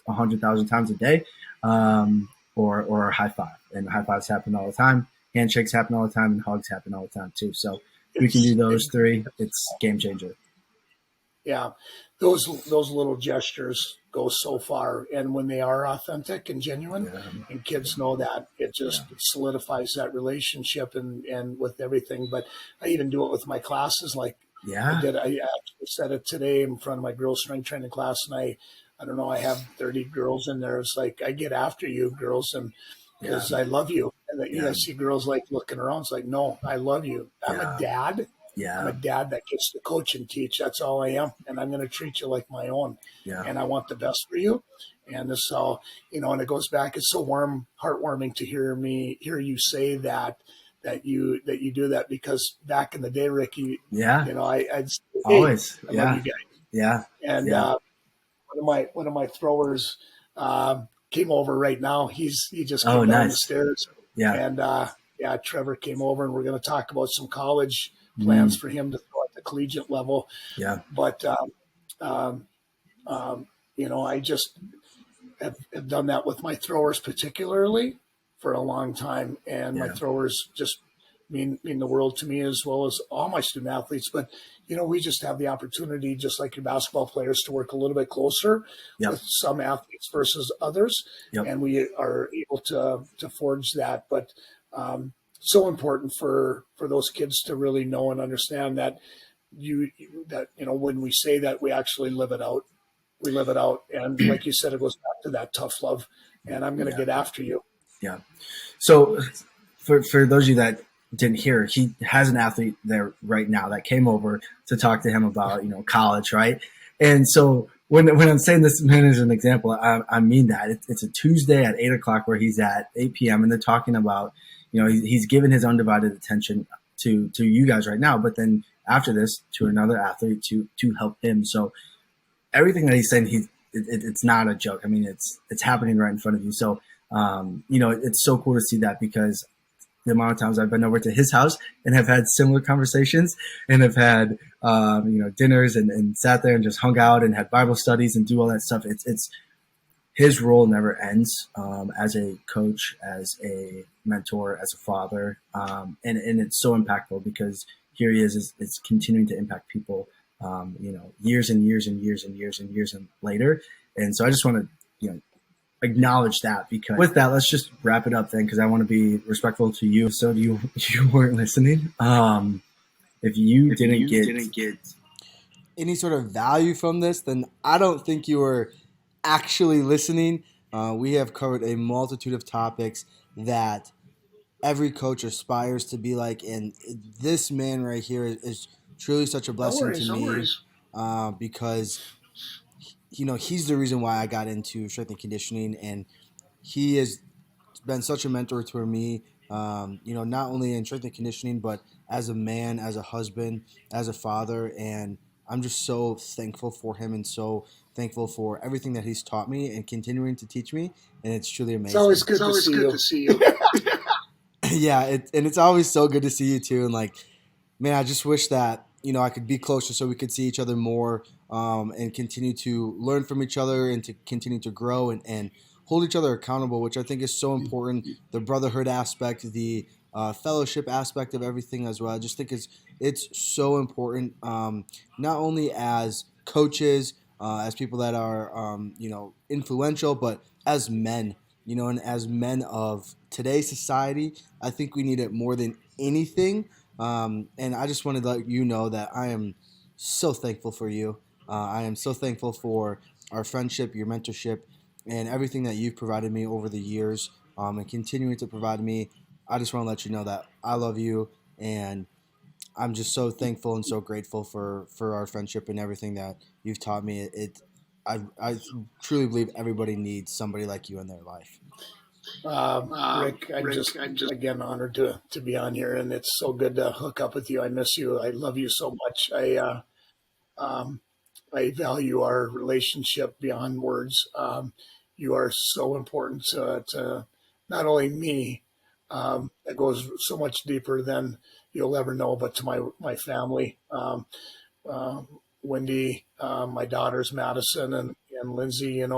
100,000 times a day, or a high five. And high fives happen all the time. Handshakes happen all the time, and hugs happen all the time too. So we can do those 3. It's game changer. Yeah, those little gestures go so far, and when they are authentic and genuine, and kids know that, it just solidifies that relationship and with everything. But I even do it with my classes. Like I actually said it today in front of my girls' strength training class, and I don't know, I have 30 girls in there. It's like I get after you, girls, and because I love you. And I see girls like looking around. It's like, no, I love you. I'm a dad. Yeah. I'm a dad that gets to coach and teach. That's all I am. And I'm going to treat you like my own. Yeah. And I want the best for you. And this all, and it goes back. It's so heartwarming to hear you say that you do that, because back in the day, Ricky, I'd say, hey, always, I love you guys. Yeah. And one of my throwers came over right now. He just came down the stairs. Yeah. And Trevor came over, and we're going to talk about some college plans for him to throw at the collegiate level. Yeah. But, I just have done that with my throwers particularly for a long time. And my throwers just mean the world to me, as well as all my student athletes. But, we just have the opportunity, just like your basketball players, to work a little bit closer with some athletes versus others. And we are able to forge that. But, so important for those kids to really know and understand that when we say that, we actually live it out. We live it out. And like you said, it goes back to that tough love, and I'm going to get after you. Yeah. So for those of you that didn't hear, he has an athlete there right now that came over to talk to him about, college. Right. And so when I'm saying this man as an example, I mean that it's a Tuesday at 8:00 where he's at 8 PM, and they're talking about, he's given his undivided attention to you guys right now, but then after this to another athlete to help him. So everything that he's saying, it's not a joke. I mean, it's happening right in front of you. So, it's so cool to see that, because the amount of times I've been over to his house and have had similar conversations, and have had, dinners and sat there and just hung out and had Bible studies and do all that stuff. It's his role never ends, as a coach, as a mentor, as a father. And it's so impactful, because here he is continuing to impact people, years and years and years and years and years and later. And so I just want to, acknowledge that, because with that, let's just wrap it up then, because I want to be respectful to you. So you weren't listening. If you didn't get any sort of value from this, then I don't think you were actually listening. We have covered a multitude of topics that every coach aspires to be like, and this man right here is truly such a blessing to me, because he's the reason why I got into strength and conditioning, and he has been such a mentor to me, not only in strength and conditioning, but as a man, as a husband, as a father. And I'm just so thankful for him, and so thankful for everything that he's taught me and continuing to teach me. And it's truly amazing. It's always good to see you. Yeah, and it's always so good to see you too. And like, man, I just wish that I could be closer so we could see each other more, and continue to learn from each other, and to continue to grow and hold each other accountable, which I think is so important. The brotherhood aspect, the fellowship aspect of everything as well. I just think it's so important, not only as coaches, as people that are influential, but as men. And as men of today's society, I think we need it more than anything. And I just wanted to let you know that I am so thankful for you. I am so thankful for our friendship, your mentorship, and everything that you've provided me over the years, and continuing to provide me. I just want to let you know that I love you, and I'm just so thankful and so grateful for our friendship and everything that you've taught me. I truly believe everybody needs somebody like you in their life. Rick, I'm just again honored to be on here, and it's so good to hook up with you. I miss you. I love you so much. Um, I value our relationship beyond words. You are so important to not only me. It goes so much deeper than you'll ever know, but to my family. Uh, Wendy, my daughters Madison and Lindsay, and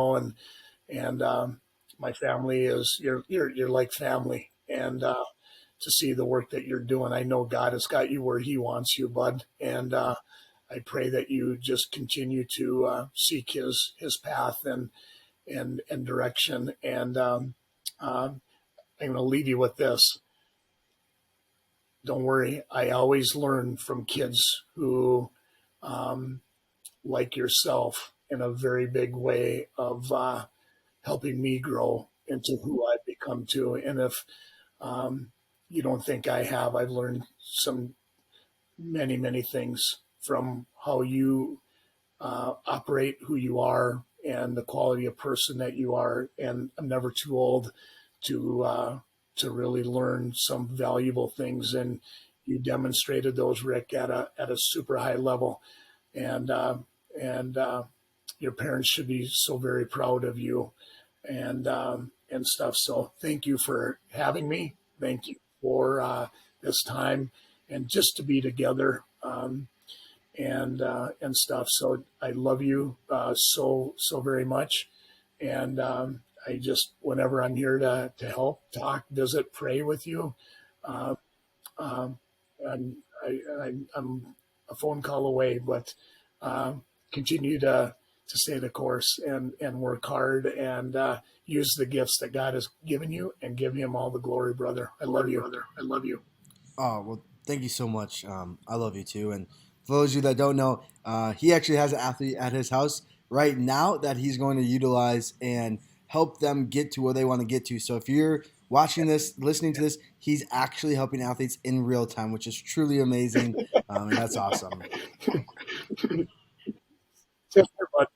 my family is you're like family, and to see the work that you're doing, I know God has got you where He wants you, bud, and I pray that you just continue to seek His path and direction, and I'm going to leave you with this. Don't worry, I always learn from kids who um, like yourself in a very big way of helping me grow into who I've become too. And if um, you don't think I have, I've learned some many things from how you operate, who you are, and the quality of person that you are. And I'm never too old to really learn some valuable things. And you demonstrated those, Rick, at a super high level. And and your parents should be so very proud of you and stuff. So thank you for having me. Thank you for this time and just to be together and stuff. So I love you so very much, and I just whenever I'm here to help, talk, visit, pray with you, uh, um, I'm a phone call away, but continue to stay the course and work hard and use the gifts that God has given you and give Him all the glory, brother. I love you, brother. I love you. Oh, well, thank you so much. I love you too. And for those of you that don't know, he actually has an athlete at his house right now that he's going to utilize and help them get to where they want to get to. So if you're watching this, listening to this, he's actually helping athletes in real time, which is truly amazing. And that's awesome. Take care, bud.